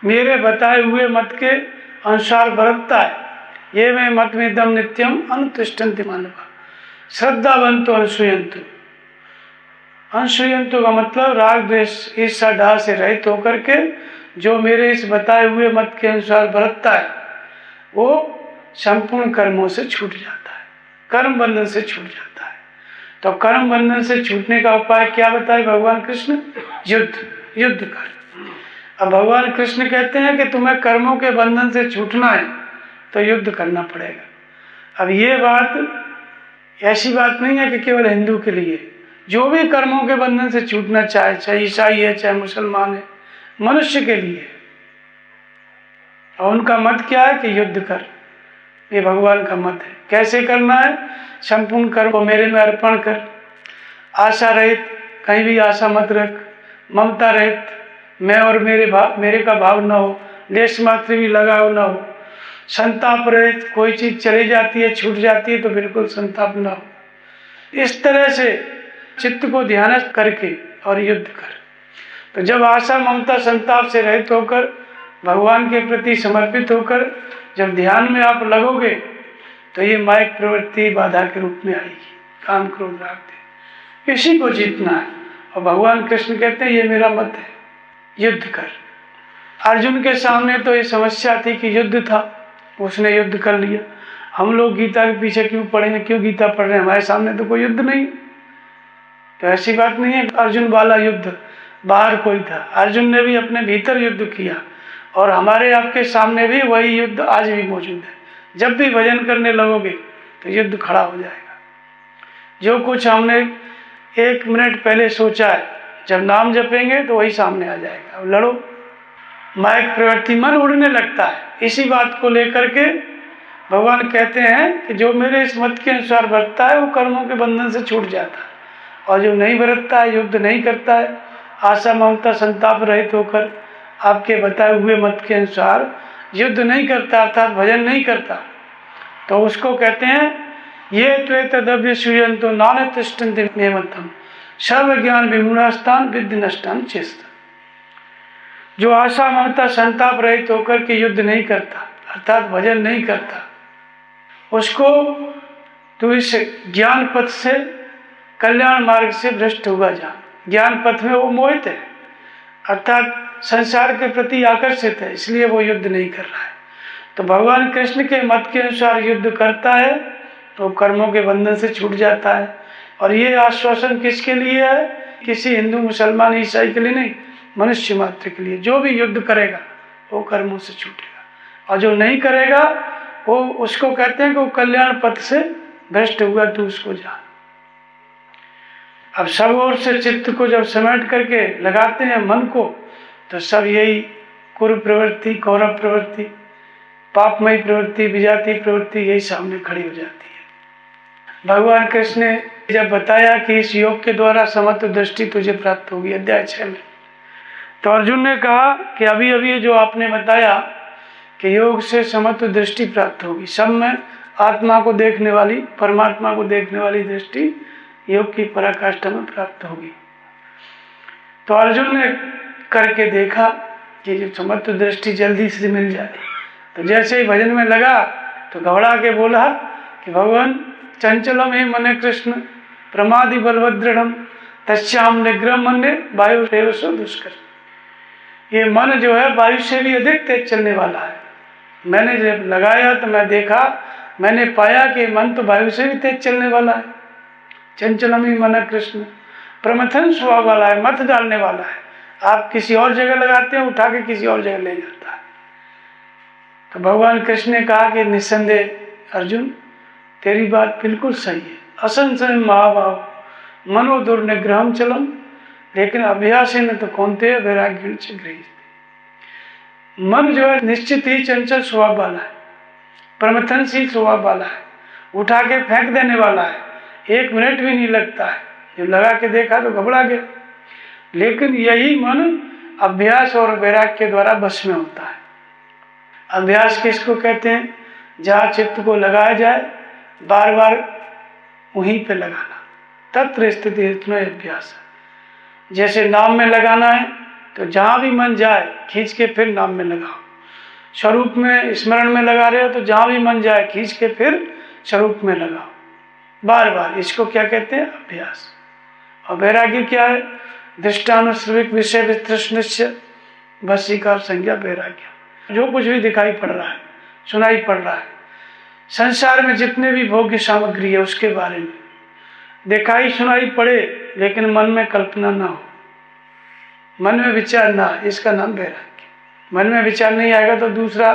मेरे बताए हुए मत के अनुसार बरतता है, ये मैं मतमिदं नित्यम अनुतिष्ठन्ति मानवा श्रद्धावंतो अनुसूयन्तो। अनुसूयन्तो का मतलब राग, द्वेष, ईर्ष्या, डाह से रहित होकर के जो मेरे इस बताए हुए मत के अनुसार बरतता है वो संपूर्ण कर्मों से छूट जाता है, कर्म बंधन से छूट जाता है। तो कर्म बंधन से छूटने का उपाय क्या बताए भगवान कृष्ण? युद्ध कर। अब भगवान कृष्ण कहते हैं कि तुम्हें कर्मों के बंधन से छूटना है तो युद्ध करना पड़ेगा। अब ये बात ऐसी बात नहीं है कि केवल हिंदू के लिए, जो भी कर्मों के बंधन से छूटना चाहे, चाहे ईसाई है, चाहे मुसलमान है, मनुष्य के लिए। और उनका मत क्या है? कि युद्ध कर। ये भगवान का मत है। कैसे करना है? संपूर्ण कर्म को मेरे में अर्पण कर, आशा रहित, कहीं भी आशा मत रख, ममता रहित, मैं और मेरे का भाव न हो, लेश मात्र भी लगाव न हो, संताप रहित, कोई चीज चली जाती है, छूट जाती है तो बिल्कुल संताप न हो। इस तरह से चित्त को ध्यानस्थ करके और युद्ध कर। तो जब आशा, ममता, संताप से रहित होकर भगवान के प्रति समर्पित होकर जब ध्यान में आप लगोगे तो ये मायिक प्रवृत्ति बाधा के रूप में आएगी, काम, क्रोध, राग, द्वेष। इसी को जीतना है। और भगवान कृष्ण कहते हैं ये मेरा मत है, युद्ध कर। अर्जुन के सामने तो ये समस्या थी कि युद्ध था, उसने युद्ध कर लिया। हम लोग गीता के पीछे क्यों पढ़े हैं, क्यों गीता पढ़ रहे हैं? हमारे सामने तो कोई युद्ध नहीं। तो ऐसी बात नहीं है अर्जुन वाला युद्ध बाहर कोई था, अर्जुन ने भी अपने भीतर युद्ध किया। और हमारे आपके सामने भी वही युद्ध आज भी मौजूद है। जब भी भजन करने लगोगे तो युद्ध खड़ा हो जाएगा। जो कुछ हमने 1 मिनट पहले सोचा है, जब नाम जपेंगे तो वही सामने आ जाएगा। अब लड़ो। मायिक प्रवृत्ति, मन उड़ने लगता है। इसी बात को लेकर के भगवान कहते हैं कि जो मेरे इस मत के अनुसार बरतता है वो कर्मों के बंधन से छूट जाता है, और जो नहीं बरतता है, युद्ध नहीं करता है, आशा, ममता, संताप रहित होकर आपके बताए हुए मत के अनुसार युद्ध नहीं करता, अर्थात भजन नहीं करता, तो उसको कहते हैं ये त्वेतदभ्य सूयन्तो नानुतिष्ठन्ति मे मतम् सर्व ज्ञान विमूढ़ास्तान विद्धि नष्टान चेष्टा। जो आशा, ममता, संताप रहित होकर के युद्ध नहीं करता, अर्थात भजन नहीं करता, उसको तो इस ज्ञान पथ से, कल्याण मार्ग से भ्रष्ट हुआ जा। ज्ञान पथ में वो मोहित है, अर्थात संसार के प्रति आकर्षित है, इसलिए वो युद्ध नहीं कर रहा है। तो भगवान कृष्ण के मत के अनुसार युद्ध करता है तो कर्मों के बंधन से छूट जाता है। और ये आश्वासन किसके लिए है? किसी हिंदू, मुसलमान, ईसाई के लिए नहीं, मनुष्य मात्र के लिए। जो भी युद्ध करेगा वो कर्मों से छूटेगा, और जो नहीं करेगा वो, उसको कहते हैं कि वो कल्याण पथ से भ्रष्ट हुआ, तो उसको जान। अब सब ओर से चित्त को जब समेट करके लगाते हैं मन को, तो सब यही कुरु प्रवृत्ति, कौरव प्रवृत्ति, पापमयी प्रवृत्ति, विजातीय प्रवृत्ति यही सामने खड़ी हो जाती है। भगवान कृष्ण ने जब बताया कि इस योग के द्वारा समत्व दृष्टि तुझे प्राप्त होगी, अध्याय 6 में, तो अर्जुन ने कहा कि अभी अभी जो आपने बताया कि योग से समत्व दृष्टि प्राप्त होगी, सब में आत्मा को देखने वाली, परमात्मा को देखने वाली दृष्टि योग की पराकाष्ठा में प्राप्त होगी। तो अर्जुन ने करके देखा कि जो समत्व दृष्टि जल्दी से मिल जाए। तो जैसे ही भजन में लगा तो घबरा के बोला कि भगवान चंचलम हे मने कृष्ण प्रमादि बलवदृढ़म तस्याम निग्रह मन्ये वायुरेव सो दुष्कर। ये मन जो है वायु से भी अधिक तेज चलने वाला है। मैंने जब लगाया तो मैं देखा, मैंने पाया कि मन तो वायु से भी तेज चलने वाला है। चंचलमी मन कृष्ण, प्रमथन स्वभाव वाला है, मत डालने वाला है। आप किसी और जगह लगाते हैं, उठा के किसी और जगह ले जाता है। तो भगवान कृष्ण ने कहा कि निस्संदेह अर्जुन, तेरी बात बिल्कुल सही है। असंशय महाभाव मनो दुर्निग्रहम चलम, लेकिन अभ्यासेन तो कौन्तेय वैराग्येण च गृह्यते। मन जो है निश्चित ही चंचल स्वभाव वाला है, प्रमथनशील स्वभाव वाला है, उठा के फेंक देने वाला है, 1 मिनट भी नहीं लगता है। जब लगा के देखा तो घबरा गया। लेकिन यही मन अभ्यास और वैराग्य के द्वारा बस में होता है। अभ्यास किसको कहते हैं? जहाँ चित्त को लगाया जाए, बार बार वहीं पे लगाना, तत्र स्थिति में अभ्यास है। जैसे नाम में लगाना है तो जहाँ भी मन जाए खींच के फिर नाम में लगाओ। स्वरूप में स्मरण में लगा रहे हो तो जहाँ भी मन जाए खींच के फिर स्वरूप में लगाओ, बार बार। इसको क्या कहते हैं? अभ्यास। और वैराग्य क्या है? दृष्टानुश्रविक विषय वितृष्णस्य वशीकार संज्ञा वैराग्य। जो कुछ भी दिखाई पड़ रहा है, सुनाई पड़ रहा है, संसार में जितने भी भोग्य सामग्री है उसके बारे में दिखाई सुनाई पड़े, लेकिन मन में कल्पना ना हो, मन में विचार ना, इसका नाम वैराग्य। मन में विचार नहीं आएगा तो दूसरा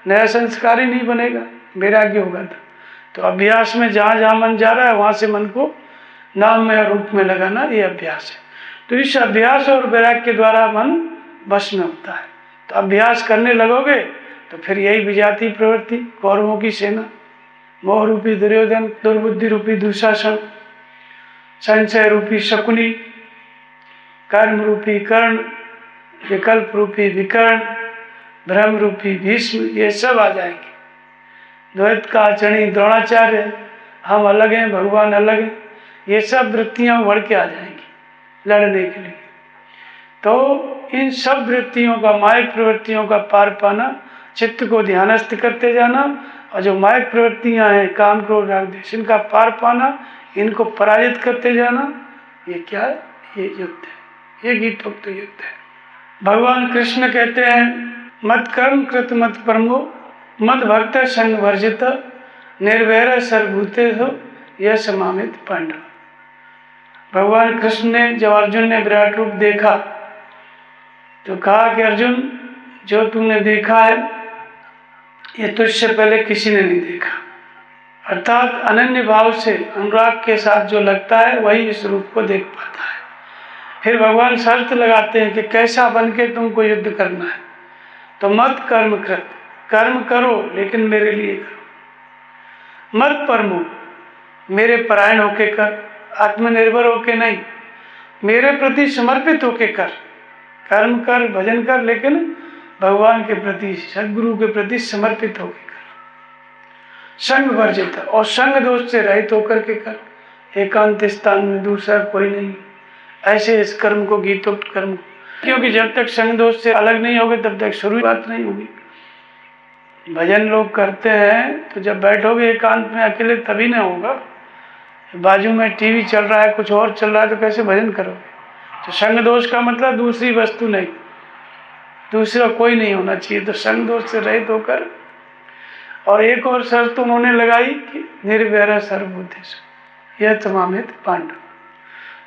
नया संस्कार ही नहीं बनेगा, वैराग्य होगा। तो अभ्यास में जहाँ जहाँ मन जा रहा है वहाँ से मन को नाम में और रूप में लगाना, ये अभ्यास है। तो इस अभ्यास और वैराग्य के द्वारा मन बस में होता है। तो अभ्यास करने लगोगे तो फिर यही विजाती प्रवृत्ति, कौरवों की सेना, मोह रूपी दुर्योधन, दुर्बुद्धि रूपी दुशासन, संशय रूपी शकुनी, कर्म रूपी कर्ण, विकल्प रूपी विकर्ण, भ्रम रूपी भीष्म, ये सब आ जाएंगे। द्वैत का आचरणी द्रोणाचार्य, हम अलग हैं भगवान अलग हैं, ये सब वृत्तियां उभर के आ जाएंगी लड़ने के लिए। तो इन सब वृत्तियों का, मायक प्रवृत्तियों का पार पाना, चित्त को ध्यानस्थ करते जाना, और जो मायक प्रवृत्तियां हैं काम क्रोध राग द्वेष, इनका पार पाना, इनको पराजित करते जाना, ये क्या है? ये युद्ध है, ये गीतोक्त युद्ध है। भगवान कृष्ण कहते हैं मत कर्म कृत मत परमो मत भक्त संग वर्जित निर्वैर सर्वभूतेषु यश मामित पांडव। भगवान कृष्ण ने, जब अर्जुन ने विराट रूप देखा तो कहा कि अर्जुन, जो तूने देखा है ये तुझसे पहले किसी ने नहीं देखा। अर्थात अनन्य भाव से अनुराग के साथ जो लगता है वही इस रूप को देख पाता है। फिर भगवान शर्त लगाते हैं कि कैसा बन के तुमको युद्ध करना है। तो मत कर्म कृत, कर्म करो लेकिन मेरे लिए करो। मत परमो, मेरे परायण होके कर, आत्मनिर्भर होके नहीं, मेरे प्रति समर्पित होके कर। कर्म कर, भजन कर, लेकिन भगवान के प्रति, सदगुरु के प्रति समर्पित होके कर। संग वर्जित, और संग दोष से रहित होकर के कर। एकांत स्थान में दूसरा कोई नहीं, ऐसे इस कर्म को, गीतोक्त कर्म, क्योंकि जब तक संग दोष से अलग नहीं होगे तब तक शुरुआत नहीं होगी। भजन लोग करते हैं तो जब बैठोगे एकांत में अकेले तभी ना होगा। बाजू में टीवी चल रहा है, कुछ और चल रहा है, तो कैसे भजन करोगे? तो संग दोष का मतलब दूसरी वस्तु नहीं, दूसरा कोई नहीं होना चाहिए। तो संग दोष से रहित होकर, और एक और शर्त उन्होंने लगाई कि निर्वैर सर्वभूतेषु यश मामित पांडव।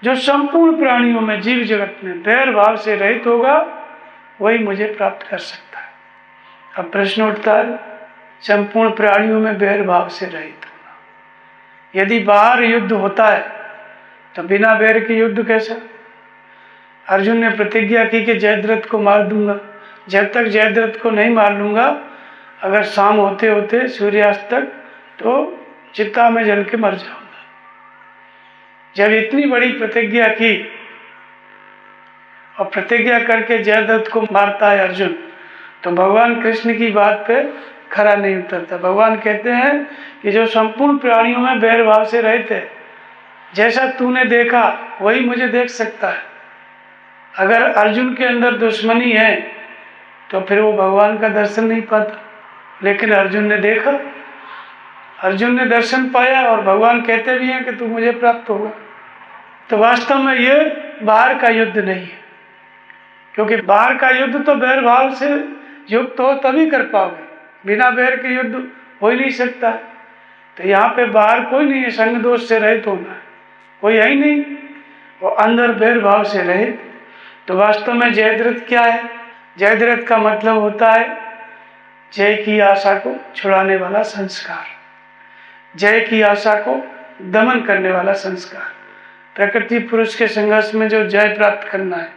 जो संपूर्ण प्राणियों में, जीव जगत में वैर भाव से रहित होगा वही मुझे प्राप्त कर सकता है। अब प्रश्न उठता है, संपूर्ण प्राणियों में वैर भाव से रहित होना, यदि बाहर युद्ध होता है तो बिना वैर के युद्ध कैसा? अर्जुन ने प्रतिज्ञा की कि जयद्रथ को मार दूंगा। जब तक जयद्रथ को नहीं मार लूंगा, अगर शाम होते होते सूर्यास्त तक, तो चिता में जल के मर जाऊंगा। जब इतनी बड़ी प्रतिज्ञा की और प्रतिज्ञा करके जयद्रथ को मारता है अर्जुन, तो भगवान कृष्ण की बात पे खरा नहीं उतरता। भगवान कहते हैं कि जो संपूर्ण प्राणियों में वैर भाव से रहते हैं, जैसा तूने देखा वही मुझे देख सकता है। अगर अर्जुन के अंदर दुश्मनी है तो फिर वो भगवान का दर्शन नहीं पाता, लेकिन अर्जुन ने देखा, अर्जुन ने दर्शन पाया, और भगवान कहते भी हैं कि तू मुझे प्राप्त होगा। तो वास्तव में ये बाहर का युद्ध नहीं है, क्योंकि बाहर का युद्ध तो बैर भाव से युक्त हो तभी कर पाओगे, बिना बैर के युद्ध हो ही नहीं सकता। तो यहाँ पे बाहर कोई नहीं है, संग दोष से रहित होना है, कोई है ही नहीं, वो अंदर बैर भाव से रहित। तो वास्तव में जयद्रथ क्या है? जयद्रथ का मतलब होता है जय की आशा को छुड़ाने वाला संस्कार, जय की आशा को दमन करने वाला संस्कार। प्रकृति पुरुष के संघर्ष में जो जय प्राप्त करना है,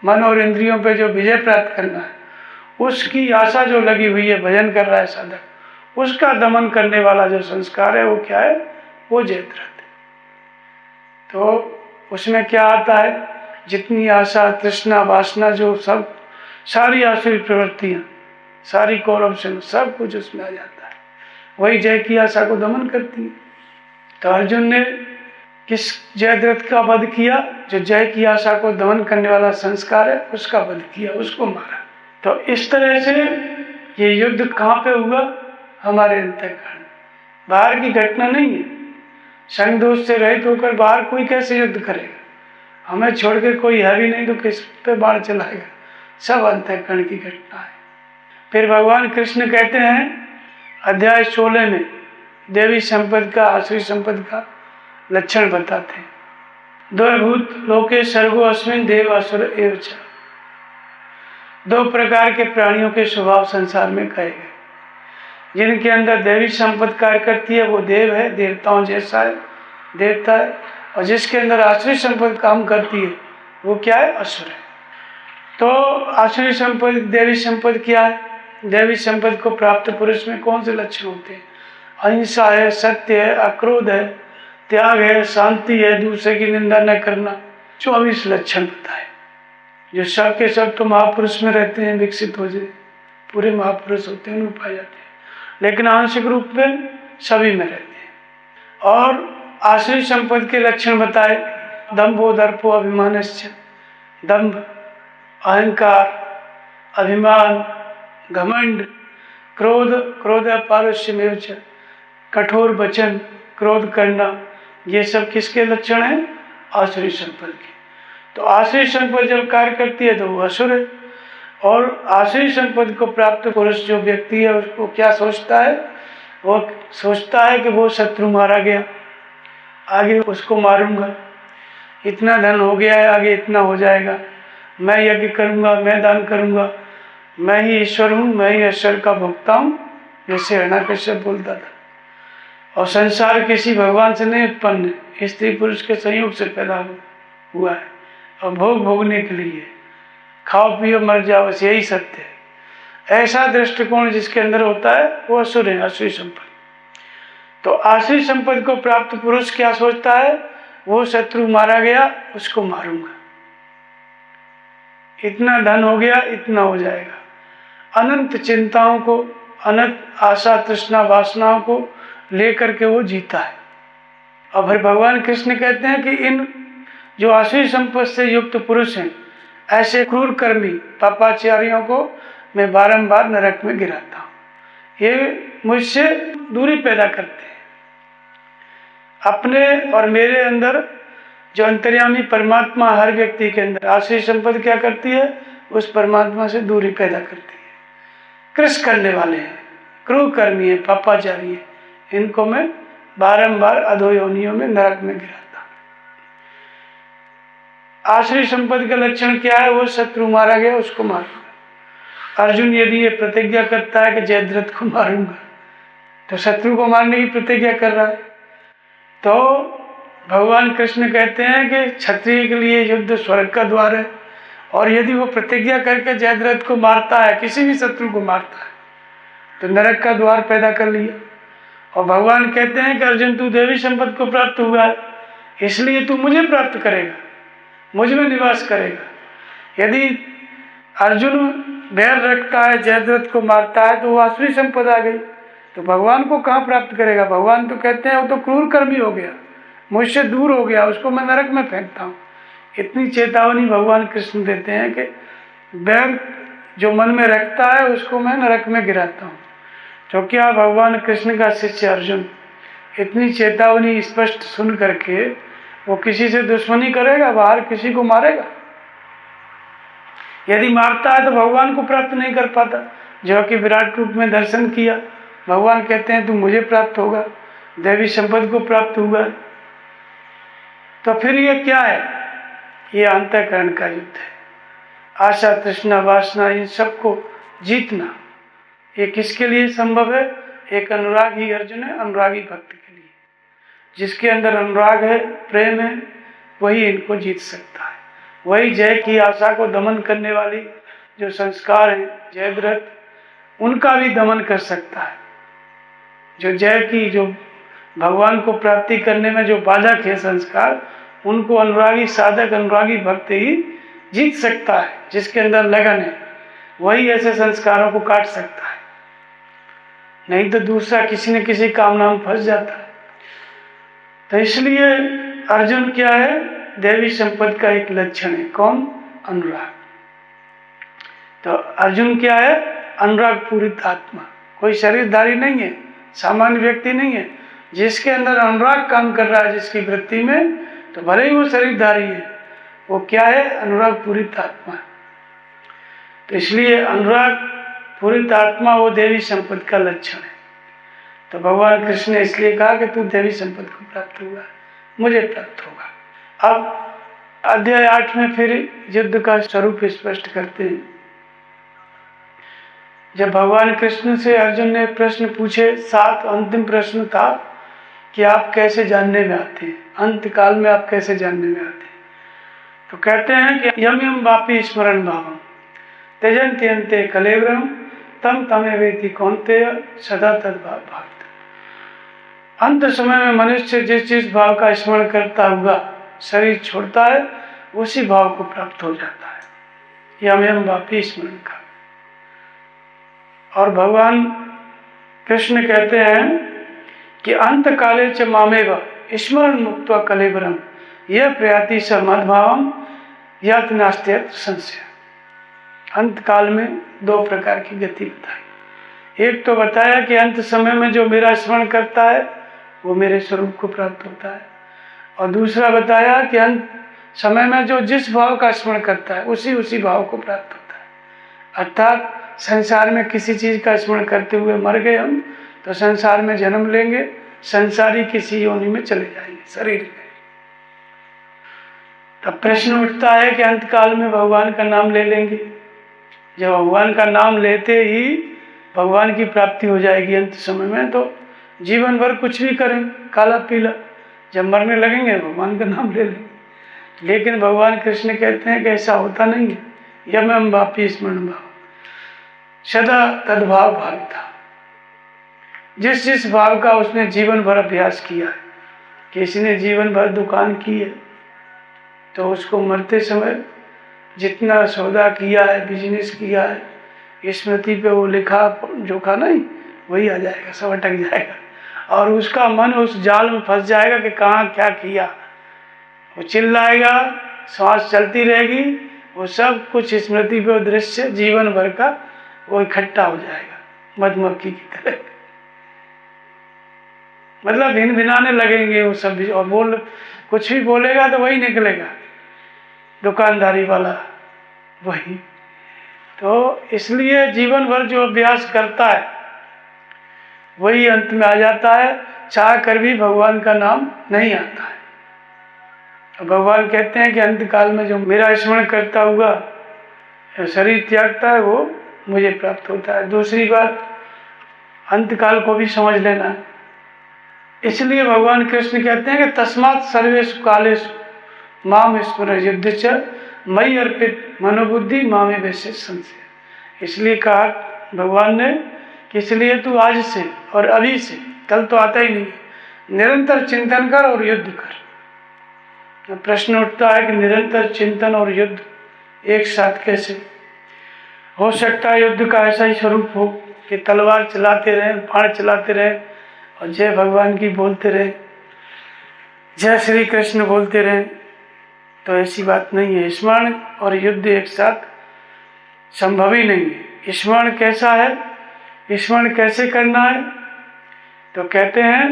मन और इंद्रियों पे जो विजय प्राप्त करना है, उसकी आशा जो लगी हुई है, भजन कर रहा है साधक, उसका दमन करने वाला जो संस्कार है वो क्या है? वो जयद्रथ। तो उसमें क्या आता है? जितनी आशा तृष्णा वासना जो सब सारी आसुरी प्रवृत्तियां, सारी कौरव सेना, सब कुछ उसमें आ जाता है। वही जय की आशा को दमन करती है। तो अर्जुन ने किस जयद्रथ का वध किया? जो जय की आशा को दमन करने वाला संस्कार है उसका वध किया, उसको मारा। तो इस तरह से ये युद्ध कहाँ पे हुआ? हमारे अंतःकरण। बाहर की घटना नहीं है। संग दोष से रहित होकर बाहर कोई कैसे युद्ध करेगा? हमें छोड़ के कोई है भी नहीं तो किस पे बाण चलाएगा? सब अंतःकरण की घटना है। फिर भगवान कृष्ण कहते हैं अध्याय 16 में देवी संपद का, आसुरी संपद का लक्षण बताते हैं। द्वैभूत लोके सर्गो अस्मिन् देव असुर एव च। दो प्रकार के प्राणियों के स्वभाव संसार में कहे गए। जिनके अंदर देवी संपद कार्य करती है वो देव है, देवताओं जैसा है, देवता है। और जिसके अंदर आसुरी संपद काम करती है वो क्या है? असुर है। तो आसुरी संपद, देवी संपद क्या है? देवी संपद को प्राप्त पुरुष में कौन से लक्षण होते हैं? अहिंसा है, सत्य है, अक्रोध है, त्याग है, शांति है, दूसरे की निंदा न करना। 24 लक्षण बताए जो सब के सब तो महापुरुष में रहते हैं, विकसित हो जाए, पूरे महापुरुष होते हैं, उनमें पाए जाते हैं, लेकिन आंशिक रूप में सभी में रहते हैं। और आसुरी संपद के लक्षण बताए दंभो दर्पो अभिमानश्च। दंभ, अहंकार, अभिमान, घमंड, क्रोध, क्रोध पारुष्यमेव च। कठोर वचन, क्रोध करना, ये सब किसके लक्षण हैं? आसुरी संपद के। तो आसुरी संपद जब कार्य करती है तो वो असुर है। और आसुरी संपद को प्राप्त पुरुष जो व्यक्ति है उसको क्या सोचता है? वो सोचता है कि वो शत्रु मारा गया, आगे उसको मारूंगा, इतना धन हो गया है, आगे इतना हो जाएगा, मैं यज्ञ करूंगा, मैं दान करूंगा, मैं ही ईश्वर हूँ, मैं ही ईश्वर का भोक्ता हूँ, जैसे हिरण्यकश्यप बोलता था। और संसार किसी भगवान से नहीं उत्पन्न है, स्त्री पुरुष के संयोग से पैदा हुआ है और भोग भोगने के लिए, खाओ पियो मर जाओ, बस यही सत्य है। ऐसा दृष्टिकोण जिसके अंदर होता है वो असुर है, आसुरी संपद। तो आसुरी संपद को प्राप्त पुरुष क्या सोचता है? वो शत्रु मारा गया, उसको मारूंगा, इतना धन हो गया, इतना हो जाएगा। अनंत चिंताओं को, अनंत आशा तृष्णा वासनाओं को लेकर के वो जीता है। और फिर भगवान कृष्ण कहते हैं कि इन जो आसुरी संपद से युक्त पुरुष हैं, ऐसे क्रूर कर्मी पापाचारियों को मैं बारंबार नरक में गिराता हूँ। ये मुझसे दूरी पैदा करते हैं। अपने और मेरे अंदर जो अंतर्यामी परमात्मा हर व्यक्ति के अंदर, आसुरी संपद क्या करती है? उस परमात्मा से दूरी पैदा करती है। कृष करने वाले हैं, क्रूर कर्मी है, पापाचारी है, इनको मैं बारंबार अधोयोनियों में नरक में गिराता हूं। आसुरी संपद का लक्षण क्या है? वो शत्रु मारा गया, उसको मारूंगा। अर्जुन यदि ये प्रतिज्ञा करता है कि जयद्रथ को मारूंगा, तो शत्रु को मारने की प्रतिज्ञा कर रहा है। तो भगवान कृष्ण कहते हैं कि क्षत्रिय के लिए युद्ध स्वर्ग का द्वार है, और यदि वो प्रतिज्ञा करके जयद्रथ को मारता है, किसी भी शत्रु को मारता है, तो नरक का द्वार पैदा कर लिया। और भगवान कहते हैं कि अर्जुन तू देवी संपद को प्राप्त हुआ है, इसलिए तू मुझे प्राप्त करेगा, मुझ में निवास करेगा। यदि अर्जुन बैर रखता है, जयद्रथ को मारता है, तो वो आसुरी संपद आ गई, तो भगवान को कहाँ प्राप्त करेगा? भगवान तो कहते हैं वो तो क्रूर कर्मी हो गया, मुझसे दूर हो गया, उसको मैं नरक में फेंकता हूँ। इतनी चेतावनी भगवान कृष्ण देते हैं कि बैर जो मन में रखता है उसको मैं नरक में गिराता हूँ। तो क्या भगवान कृष्ण का शिष्य अर्जुन इतनी चेतावनी स्पष्ट सुन करके वो किसी से दुश्मनी करेगा, बाहर किसी को मारेगा? यदि मारता है तो भगवान को प्राप्त नहीं कर पाता। जो कि विराट रूप में दर्शन किया, भगवान कहते हैं तू मुझे प्राप्त होगा, दैवी संपत्ति को प्राप्त हुआ। तो फिर ये क्या है? ये अंतःकरण का युद्ध है। आशा, तृष्णा, वासना, इन सबको जीतना ये किसके लिए संभव है? एक अनुरागी अर्जुन है, अनुरागी भक्त के लिए। जिसके अंदर अनुराग है, प्रेम है, वही इनको जीत सकता है। वही जय की आशा को दमन करने वाली जो संस्कार हैं, जयद्रथ, उनका भी दमन कर सकता है। जो जय की, जो भगवान को प्राप्ति करने में जो बाधक है संस्कार, उनको अनुरागी साधक, अनुरागी भक्त ही जीत सकता है। जिसके अंदर लगन है वही ऐसे संस्कारों को काट सकता है, नहीं तो दूसरा किसी न किसी कामना में फंस जाता है। तो इसलिए अर्जुन क्या है? दैवी संपत्ति का एक लक्षण है। कौन? अनुराग। तो अर्जुन क्या है? अनुराग पूरित आत्मा। कोई शरीरधारी नहीं है, सामान्य व्यक्ति नहीं है। जिसके अंदर अनुराग काम कर रहा है, जिसकी वृत्ति में, तो भले ही वो शरीरधारी है, वो क्या है? अनुराग पूरित आत्मा। तो इसलिए अनुराग पूरित आत्मा वो देवी संपत्ति का लक्षण है। तो भगवान कृष्ण ने इसलिए कहा कि तू देवी संपत्ति को प्राप्त हुआ, मुझे प्राप्त होगा। अब अध्याय 8 में फिर युद्ध का स्वरूप स्पष्ट करते हैं। जब भगवान कृष्ण से अर्जुन ने प्रश्न पूछे, 7 अंतिम प्रश्न था कि आप कैसे जानने में आते हैं, अंत काल में आप कैसे जानने में आते हैं। तो कहते हैं कि यम यम वापी स्मरण भावम त्यजन्ति अन्ते कलेवरम तम तमेवेति कौन्तेय सदा तद्भाव भावित। अंत समय में मनुष्य जिस भाव का स्मरण करता हुआ शरीर छोड़ता है, उसी भाव को प्राप्त हो जाता है। यम यम वापी स्मरण का। और भगवान कृष्ण कहते हैं कि अंत काले च मामेव स्मरण मुक्त्वा कलेवरम यह प्रयाति स मद्भावम यत् नास्त्यत् संशय। अंत काल में 2 प्रकार की गति बताई। एक तो बताया कि अंत समय में जो मेरा स्मरण करता है वो मेरे स्वरूप को प्राप्त होता है, और दूसरा बताया कि अंत समय में जो जिस भाव का स्मरण करता है उसी भाव को प्राप्त होता है। अर्थात संसार में किसी चीज का स्मरण करते हुए मर गए हम, तो संसार में जन्म लेंगे, संसारी किसी योनि में चले जाएंगे शरीर में। तब प्रश्न उठता है कि अंत काल में भगवान का नाम ले लेंगे। जब भगवान का नाम लेते ही भगवान की प्राप्ति हो जाएगी अंत समय में, तो जीवन भर कुछ भी करें, काला पीला, जब मरने लगेंगे भगवान का नाम ले लेंगे। लेकिन भगवान कृष्ण कहते हैं कि ऐसा होता नहीं है। यम वापी स्मरण भाव सदा तद्भाव भाविता। जिस भाव का उसने जीवन भर अभ्यास किया है, किसी ने जीवन भर दुकान की है, तो उसको मरते समय जितना सौदा किया है, बिजनेस किया है, स्मृति पे वो लिखा जोखा नहीं, वही आ जाएगा, सब अटक जाएगा, और उसका मन उस जाल में फंस जाएगा कि कहाँ क्या किया। वो चिल्लाएगा, सांस चलती रहेगी, वो सब कुछ स्मृति पे दृश्य जीवन भर का वो इकट्ठा हो जाएगा मधुमक्खी की तरह। मतलब भिन-भिनाने लगेंगे वो सब, और कुछ भी बोलेगा तो वही निकलेगा, दुकानदारी वाला वही। तो इसलिए जीवन भर जो अभ्यास करता है वही अंत में आ जाता है, चाह कर भी भगवान का नाम नहीं आता है। तो भगवान कहते हैं कि अंत काल में जो मेरा स्मरण करता हुआ शरीर त्यागता है वो मुझे प्राप्त होता है। दूसरी बात, अंत काल को भी समझ लेना है। इसलिए भगवान कृष्ण कहते हैं कि तस्मात् सर्वेषु कालेषु माम स्मर युद्ध च मयि अर्पित मनोबुद्धि मामे वैसे संशय। इसलिए कहा भगवान ने कि इसलिए तू आज से और अभी से, कल तो आता ही नहीं, निरंतर चिंतन कर और युद्ध कर। प्रश्न उठता है कि निरंतर चिंतन और युद्ध एक साथ कैसे हो सकता है? युद्ध का ऐसा ही स्वरूप हो कि तलवार चलाते रहें, बाण चलाते रहें और जय भगवान की बोलते रहें, जय श्री कृष्ण बोलते रहें, तो ऐसी बात नहीं है। स्मरण और युद्ध एक साथ संभव ही नहीं है। स्मरण कैसा है, स्मरण कैसे करना है? तो कहते हैं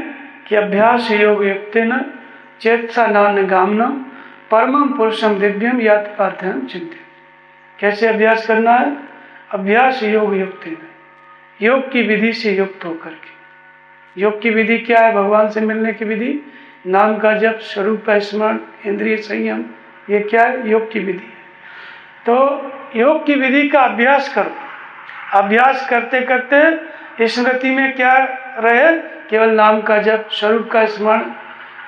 कि अभ्यास योग युक्तेन चेतसा नान्यगामिनः परमं पुरुषं दिव्यम यात पार्थ्यं चिंत्य। कैसे अभ्यास करना है? अभ्यास योग युक्त है, योग की विधि से युक्त होकर के। योग की विधि क्या है? भगवान से मिलने की विधि, नाम का जप, स्वरूप का स्मरण, इंद्रिय संयम, ये क्या है? योग की विधि है। तो योग की विधि का अभ्यास करो। अभ्यास करते करते स्मृति में क्या रहे? केवल नाम का जप, स्वरूप का स्मरण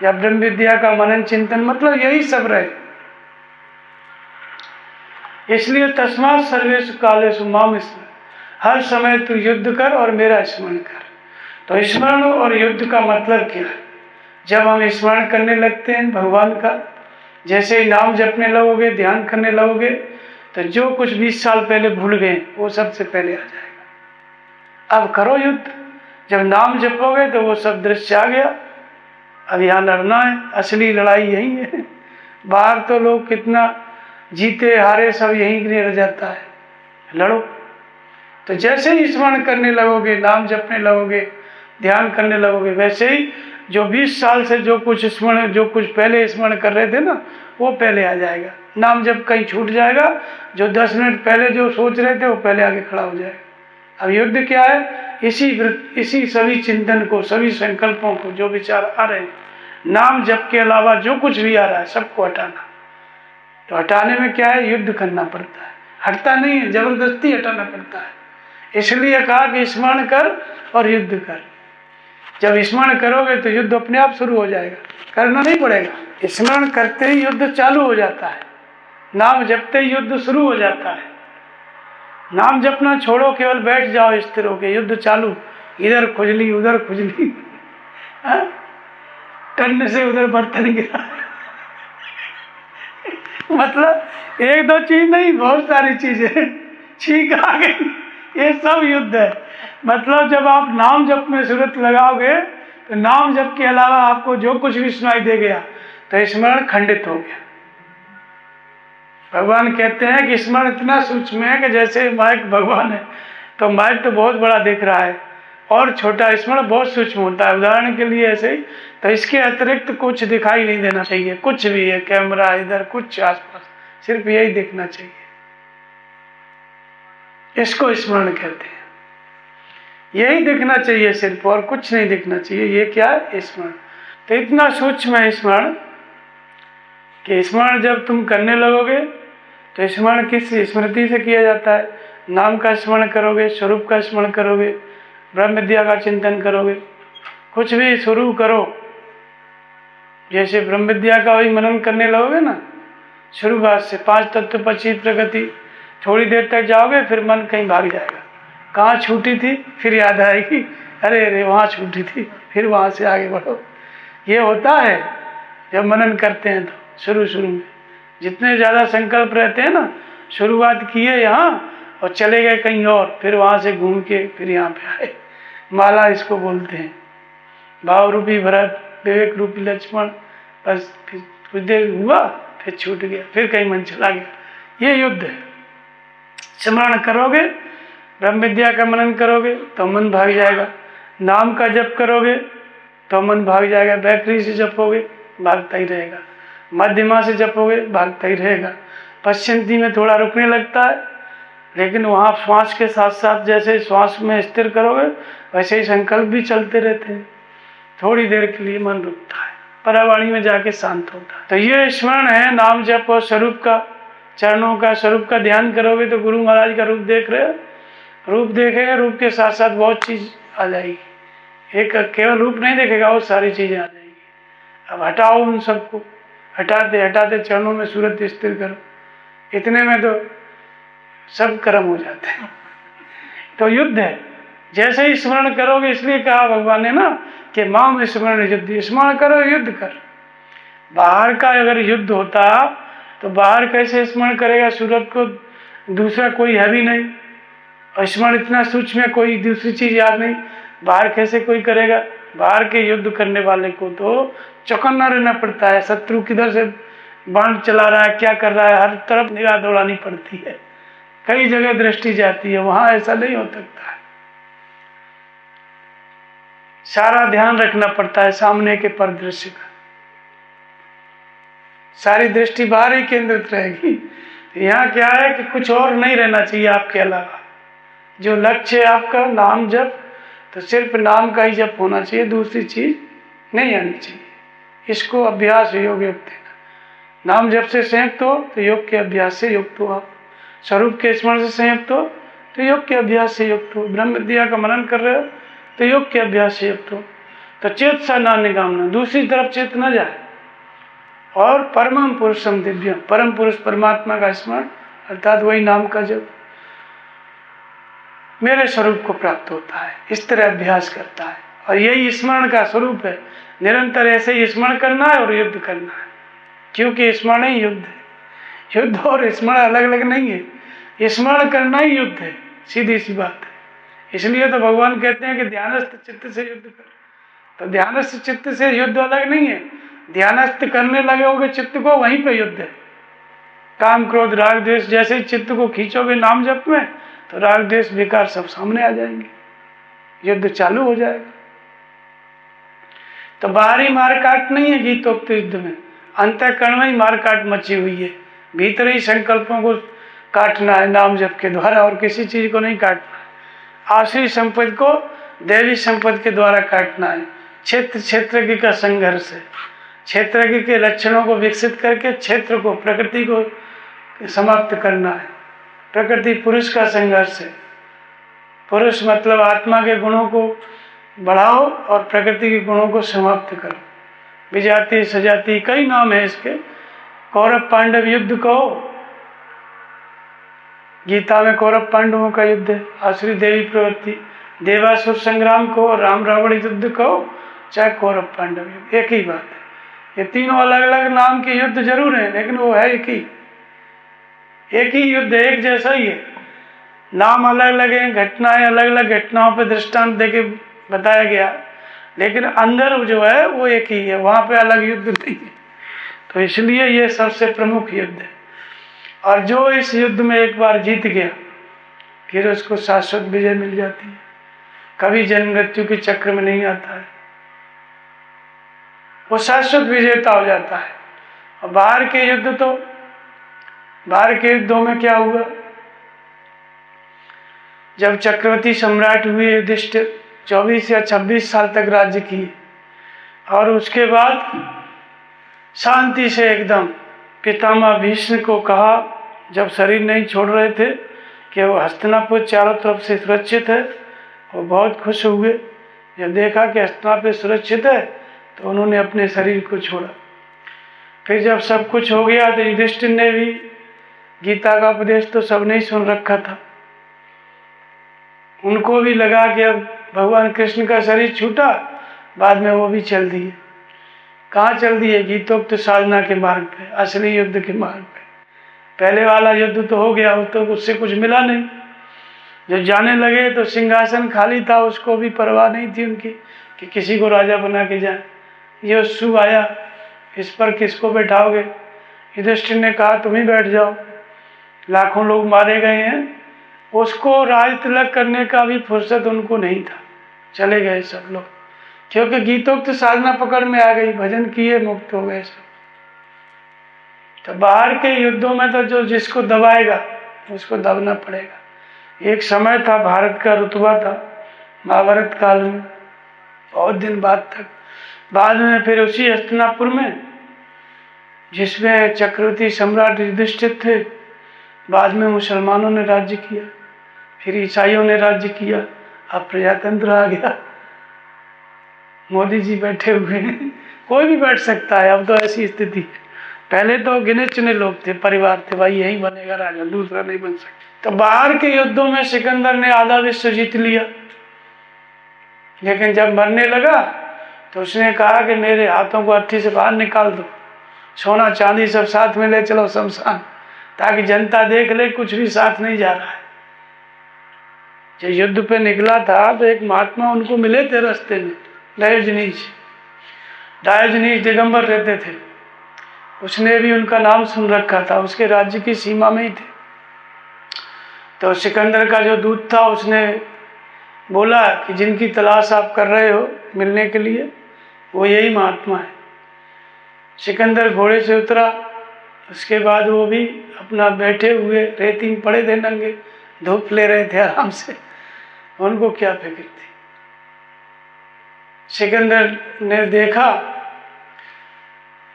या ब्रह्म विद्या का मनन चिंतन, मतलब यही सब रहे। इसलिए तस्मात् सर्वेषु कालेषु माम स्मर, हर समय तू युद्ध कर और मेरा स्मरण कर। तो स्मरण और युद्ध का मतलब क्या है? जब हम स्मरण करने लगते हैं भगवान का, जैसे ही नाम जपने लगोगे, ध्यान करने लगोगे, तो जो कुछ 20 साल पहले भूल गए वो सबसे पहले आ जाएगा। अब करो युद्ध। जब नाम जपोगे तो वो सब दृश्य आ गया। अब यहाँ लड़ना है, असली लड़ाई यही है। बाहर तो लोग कितना जीते हारे सब यहीं रह जाता है, लड़ो। तो जैसे ही स्मरण करने लगोगे, नाम जपने लगोगे, ध्यान करने लगोगे, वैसे ही जो 20 साल से जो कुछ पहले स्मरण कर रहे थे ना, वो पहले आ जाएगा। नाम जब कहीं छूट जाएगा, जो 10 मिनट पहले जो सोच रहे थे वो पहले आगे खड़ा हो जाएगा। अब युद्ध क्या है? इसी सभी चिंतन को, सभी संकल्पों को, जो विचार आ रहे हैं, नाम जप के अलावा जो कुछ भी आ रहा है सबको हटाना। तो हटाने में क्या है? युद्ध करना पड़ता है, हटता नहीं है, जबरदस्ती हटाना पड़ता है। इसलिए कहा कि स्मरण कर और युद्ध कर। जब स्मरण करोगे तो युद्ध अपने आप शुरू हो जाएगा, करना नहीं पड़ेगा। स्मरण करते ही युद्ध चालू हो जाता है, नाम जपते ही युद्ध शुरू हो जाता है। नाम जपना छोड़ो, केवल बैठ जाओ स्थिर होके, युद्ध चालू। इधर खुजली उधर खुजली, टन से उधर बर्तन गिरा। मतलब एक दो चीज नहीं, बहुत सारी चीजें, छींक आ गई, ये सब युद्ध है। मतलब जब आप नाम जप में सूरत लगाओगे तो नाम जप के अलावा आपको जो कुछ भी सुनाई दे गया तो स्मरण खंडित हो गया। भगवान कहते हैं कि स्मरण इतना सूक्ष्म है कि जैसे माइक भगवान है तो माइक तो बहुत बड़ा दिख रहा है और छोटा, स्मरण बहुत सूक्ष्म होता है। उदाहरण के लिए ऐसे ही, तो इसके अतिरिक्त कुछ दिखाई नहीं देना चाहिए, कुछ भी है, कैमरा इधर, कुछ आसपास, सिर्फ यही दिखना चाहिए। इसको स्मरण कहते हैं। यही दिखना चाहिए सिर्फ, और कुछ नहीं दिखना चाहिए। ये क्या है? स्मरण। तो इतना सूक्ष्म है स्मरण कि स्मरण जब तुम करने लगोगे तो स्मरण किस स्मृति से किया जाता है? नाम का स्मरण करोगे, स्वरूप का स्मरण करोगे, ब्रह्म विद्या का चिंतन करोगे, कुछ भी शुरू करो। जैसे ब्रह्म विद्या का वही मनन करने लगोगे ना, शुरुआत से 5 तत्व 25 प्रगति, थोड़ी देर तक जाओगे फिर मन कहीं भाग जाएगा, कहाँ छूटी थी, फिर याद आएगी, अरे अरे वहाँ छूटी थी, फिर वहाँ से आगे बढ़ो। ये होता है जब मनन करते हैं तो शुरू में जितने ज़्यादा संकल्प रहते हैं ना, शुरुआत किए यहाँ और चले गए कहीं और, फिर वहाँ से घूम के फिर यहाँ पे आए। माला इसको बोलते हैं। भाव रूपी भरत, विवेक रूपी लक्ष्मण, बस फिर कुछ देर हुआ फिर छूट गया, फिर कहीं मन चला गया। ये युद्ध है। स्मरण करोगे, ब्रह्म विद्या का मनन करोगे तो मन भाग जाएगा, नाम का जप करोगे तो मन भाग जाएगा, बैकरी से जपोगे भागता ही रहेगा, मध्यमा से जपोगे भागता ही रहेगा, पश्चिमी में थोड़ा रुकने लगता है, लेकिन वहाँ श्वास के साथ साथ जैसे श्वास में स्थिर करोगे वैसे ही संकल्प भी चलते रहते हैं। थोड़ी देर के लिए मन रुकता है, परावाणी में जाके शांत होता है। तो ये स्मरण है, नाम जप और स्वरूप का, चरणों का, स्वरूप का ध्यान करोगे तो गुरु महाराज का रूप देख रहे हो, रूप देखेगा, रूप के साथ साथ बहुत चीज आ जाएगी। एक केवल रूप नहीं देखेगा, बहुत सारी चीजें आ जाएगी। अब हटाओ उन सबको, हटाते हटाते चरणों में सूरत स्थिर करो, इतने में तो सब कर्म हो जाते हैं। तो युद्ध है। जैसे ही स्मरण करोगे, इसलिए कहा भगवान ने ना कि माम स्मरण युद्ध, स्मरण करो युद्ध कर। बाहर का अगर युद्ध होता तो बाहर कैसे स्मरण करेगा सूरत को, दूसरा कोई है भी नहीं, और स्मरण इतना सूक्ष्म है, कोई दूसरी चीज याद नहीं, बाहर कैसे कोई करेगा। बाहर के युद्ध करने वाले को तो चौकन्ना रहना पड़ता है, शत्रु किधर से बाण चला रहा है, क्या कर रहा है, हर तरफ निगाह दौड़ानी पड़ती है, कई जगह दृष्टि जाती है। वहां ऐसा नहीं हो सकता है, सारा ध्यान रखना पड़ता है सामने के परिदृश्य का, सारी दृष्टि बाहर ही केंद्रित रहेगी। यहाँ क्या है कि कुछ और नहीं रहना चाहिए आपके अलावा। जो लक्ष्य है आपका नाम जप, तो सिर्फ नाम का ही जप होना चाहिए, दूसरी चीज नहीं आनी चाहिए। इसको अभ्यास योग युक्त है। नाम जप से संयुक्त हो तो योग के अभ्यास से युक्त हो आप। स्वरूप के स्मरण से संयुक्त हो तो योग के अभ्यास से युक्त हो। ब्रह्म विद्या का मनन कर रहे हो तो योग के अभ्यास से युक्त हो। तो चेत सा ना निकामना, दूसरी तरफ चेत न जाए। और परमम पुरुषम दिव्यम, परम पुरुष परमात्मा का स्मरण अर्थात वही नाम का जप मेरे स्वरूप को प्राप्त होता है। इस तरह अभ्यास करता है और यही स्मरण का स्वरूप है। निरंतर ऐसे ही स्मरण करना है और युद्ध करना है, क्योंकि स्मरण ही युद्ध है। युद्ध और स्मरण अलग अलग नहीं है, स्मरण करना ही युद्ध है, सीधी सी बात है। इसलिए तो भगवान कहते हैं कि ध्यानस्थ चित्त से युद्ध कर। तो ध्यानस्थ चित्त से युद्ध अलग नहीं है, ध्यानस्थ करने लगे होगे चित्त को, वहीं पे युद्ध है। काम क्रोध राग द्वेष जैसे ही चित्त को खींचोगे नाम जप में, तो राग द्वेष विकार सब सामने आ जाएंगे, युद्ध चालू हो जाएगा। तो बाहरी मारकाट नहीं है गीतोक्त युद्ध में, अंतःकरण में ही मारकाट मची हुई है। भीतर ही संकल्पों को काटना है नाम जप के द्वारा, और किसी चीज को नहीं काटना है। आश्री संपत्ति को देवी संपत्ति के द्वारा काटना है। क्षेत्र क्षेत्रज्ञ का संघर्ष है। क्षेत्रज्ञ के लक्षणों को विकसित करके क्षेत्र को, प्रकृति को समाप्त करना है। प्रकृति पुरुष का संघर्ष है। पुरुष मतलब आत्मा के गुणों को बढ़ाओ और प्रकृति के गुणों को समाप्त करो। विजाति सजाति कई नाम है इसके। कौरव पांडव युद्ध कहो, गीता में कौरव पांडवों का युद्ध है। आसुरी देवी प्रवृत्ति, देवासुर संग्राम कहो, राम रावण युद्ध कहो, चाहे कौरव पांडव युद्ध, एक ही बात है। ये तीनों अलग अलग नाम के युद्ध जरूर हैं, लेकिन वो है एक ही युद्ध, एक जैसा ही है। नाम अलग अलग है, घटनाएं अलग अलग, घटनाओं पर दृष्टांत देके बताया गया, लेकिन अंदर जो है वो एक ही है, वहां पे अलग युद्ध नहीं है। तो इसलिए ये सबसे प्रमुख युद्ध है। और जो इस युद्ध में एक बार जीत गया, फिर उसको शाश्वत विजय मिल जाती है, कभी जन्म मृत्यु के चक्र में नहीं आता है, वो शाश्वत विजेता हो जाता है। और बाहर के युद्धों में क्या हुआ, जब चक्रवर्ती सम्राट हुए युधिष्ठिर, 24 या 26 साल तक राज्य किए, और उसके बाद शांति से एकदम पितामह भीष्म को कहा, जब शरीर नहीं छोड़ रहे थे, कि वो हस्तिनापुर चारों तरफ से सुरक्षित है। वो बहुत खुश हुए जब देखा कि हस्तिनापुर सुरक्षित है, तो उन्होंने अपने शरीर को छोड़ा। फिर जब सब कुछ हो गया तो युधिष्ठिर ने भी, गीता का उपदेश तो सबने ही सुन रखा था, उनको भी लगा कि अब भगवान कृष्ण का शरीर छूटा, बाद में वो भी चल दिए। कहाँ चल दिए? गीतोक्त साधना के मार्ग पे, असली युद्ध के मार्ग पे। पहले वाला युद्ध तो हो गया, वो तो उससे कुछ मिला नहीं। जब जाने लगे तो सिंहासन खाली था, उसको भी परवाह नहीं थी उनकी कि किसी को राजा बना के जाए। ये शुभ आया, इस पर किसको बैठाओगे? युधिष्ठिर ने कहा तुम ही बैठ जाओ, लाखों लोग मारे गए हैं। उसको राज तिलक करने का भी फुर्सत उनको नहीं था, चले गए सब लोग, क्योंकि गीतोक्त साधना पकड़ में आ गई, भजन किए, मुक्त हो गए सब। तो बाहर के युद्धों में तो जो जिसको दबाएगा उसको दबना पड़ेगा। एक समय था, भारत का रुतबा था महाभारत काल में, बहुत दिन बाद तक। बाद में फिर उसी हस्तिनापुर में, जिसमें चक्रवर्ती सम्राट युधिष्ठिर थे, बाद में मुसलमानों ने राज्य किया, फिर ईसाइयों ने राज्य किया, अब प्रजातंत्र आ गया। मोदी जी बैठे हुए हैं, कोई भी बैठ सकता है, अब तो ऐसी स्थिति है। पहले तो गिने चुने लोग थे, परिवार थे, भाई यही बनेगा राजा, दूसरा नहीं बन सकता। तो बाहर के युद्धों में सिकंदर ने आधा विश्व जीत लिया, लेकिन जब मरने लगा तो उसने कहा कि मेरे हाथों को अर्थी से बाहर निकाल दो, सोना चांदी सब साथ में ले चलो शमशान, ताकि जनता देख ले कुछ भी साथ नहीं जा रहा है। जब युद्ध पे निकला था तो एक महात्मा उनको मिले थे रास्ते में, डायोजनीज दिगंबर रहते थे। उसने भी उनका नाम सुन रखा था, उसके राज्य की सीमा में ही थे। तो सिकंदर का जो दूत था उसने बोला कि जिनकी तलाश आप कर रहे हो मिलने के लिए, वो यही महात्मा है। सिकंदर घोड़े से उतरा, उसके बाद वो भी अपना बैठे हुए रेती में पड़े थे नंगे, धूप ले रहे थे आराम से, उनको क्या फिक्र थी। सिकंदर ने देखा,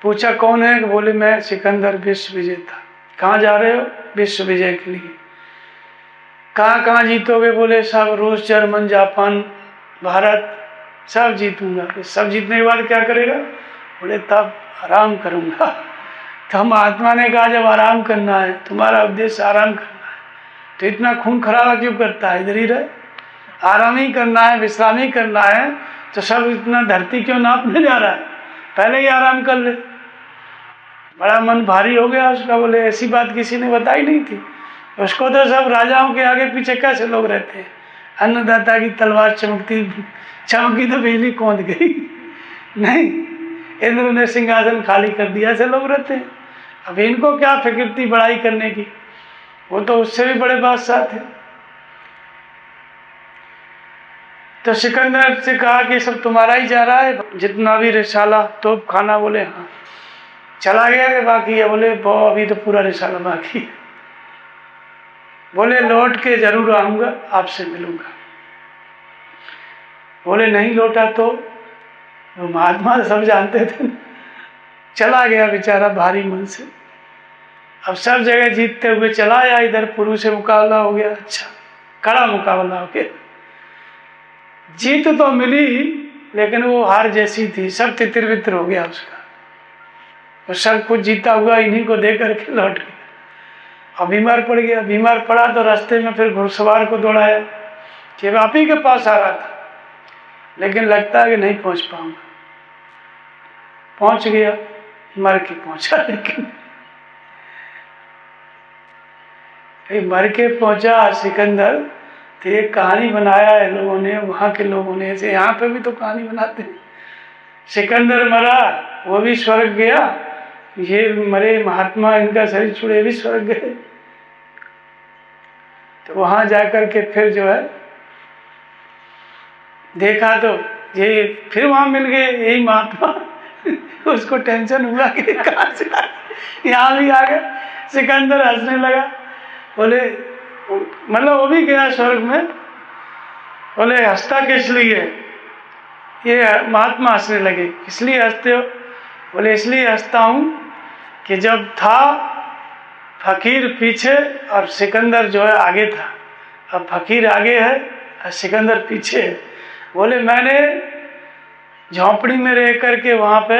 पूछा कौन है? बोले मैं सिकंदर विश्व विजेता। कहाँ जा रहे हो? विश्व विजय के लिए। कहाँ कहाँ जीतोगे? बोले सब, रूस, जर्मन, जापान, भारत, सब जीतूंगा। सब जीतने के बाद क्या करेगा? बोले तब आराम करूंगा। तो महात्मा ने कहा जब आराम करना है, तुम्हारा उद्देश्य आराम करना है, तो इतना खून खराबा क्यों करता है? इधर ही रहे, आराम ही करना है, विश्राम ही करना है, तो सब इतना धरती क्यों नापने जा रहा है? पहले ही आराम कर ले। बड़ा मन भारी हो गया उसका। बोले ऐसी बात किसी ने बताई नहीं थी उसको, तो सब राजाओं के आगे पीछे कैसे लोग रहते हैं? अन्नदाता की तलवार चमकती तो बिजली कौंध गई। नहीं, इंद्र ने सिंहासन खाली कर दिया, ऐसे लोग रहते हैं। अब इनको क्या फिक्र थी बड़ाई करने की? वो तो उससे भी बड़े बादशाह थे। तो सिकंदर से कहा कि सब तुम्हारा ही जा रहा है, जितना भी रिसाला तोप खाना? बोले हाँ। चला गया कि बाकी है? बोले बहुत, अभी तो पूरा रिसाला बाकी है। बोले लौट के जरूर आऊंगा, आपसे मिलूंगा। बोले नहीं लौटा तो महात्मा सब जानते थे। चला गया बेचारा भारी मन से। अब सब जगह जीतते हुए चला आया, इधर पुरु से मुकाबला हो गया, अच्छा कड़ा मुकाबला हो गया। जीत तो मिली लेकिन वो हार जैसी थी, सब तितर बितर हो गया उसका। वो सब कुछ जीता हुआ इन्हीं को दे करके लौट गया। अब बीमार पड़ गया। बीमार पड़ा तो रास्ते में फिर घुड़सवार को दौड़ाया कि आप ही के पास आ रहा था, लेकिन लगता है कि नहीं पहुंच पाऊंगा। पहुंच गया, मर के पहुंचा। लेकिन मर के पहुंचा सिकंदर, तो एक कहानी बनाया है लोगों ने, वहां के लोगों ने, ऐसे यहाँ पे भी तो कहानी बनाते हैं। सिकंदर मरा, वो भी स्वर्ग गया, ये मरे महात्मा, इनका शरीर छुड़े भी स्वर्ग गए। तो वहां जाकर के फिर जो है देखा तो ये फिर वहां मिल गए यही महात्मा। उसको टेंशन हुआ कि कहाँ से यहाँ भी आ गए। सिकंदर हंसने लगा, बोले मतलब वो भी गया स्वर्ग में। बोले हंसता किस लिए? ये महात्मा हंसने लगे। इसलिए हंसते हो? बोले इसलिए हंसता हूँ कि जब था फकीर पीछे और सिकंदर जो है आगे था, अब फकीर आगे है और सिकंदर पीछे है। बोले मैंने झोंपड़ी में रह करके वहाँ पे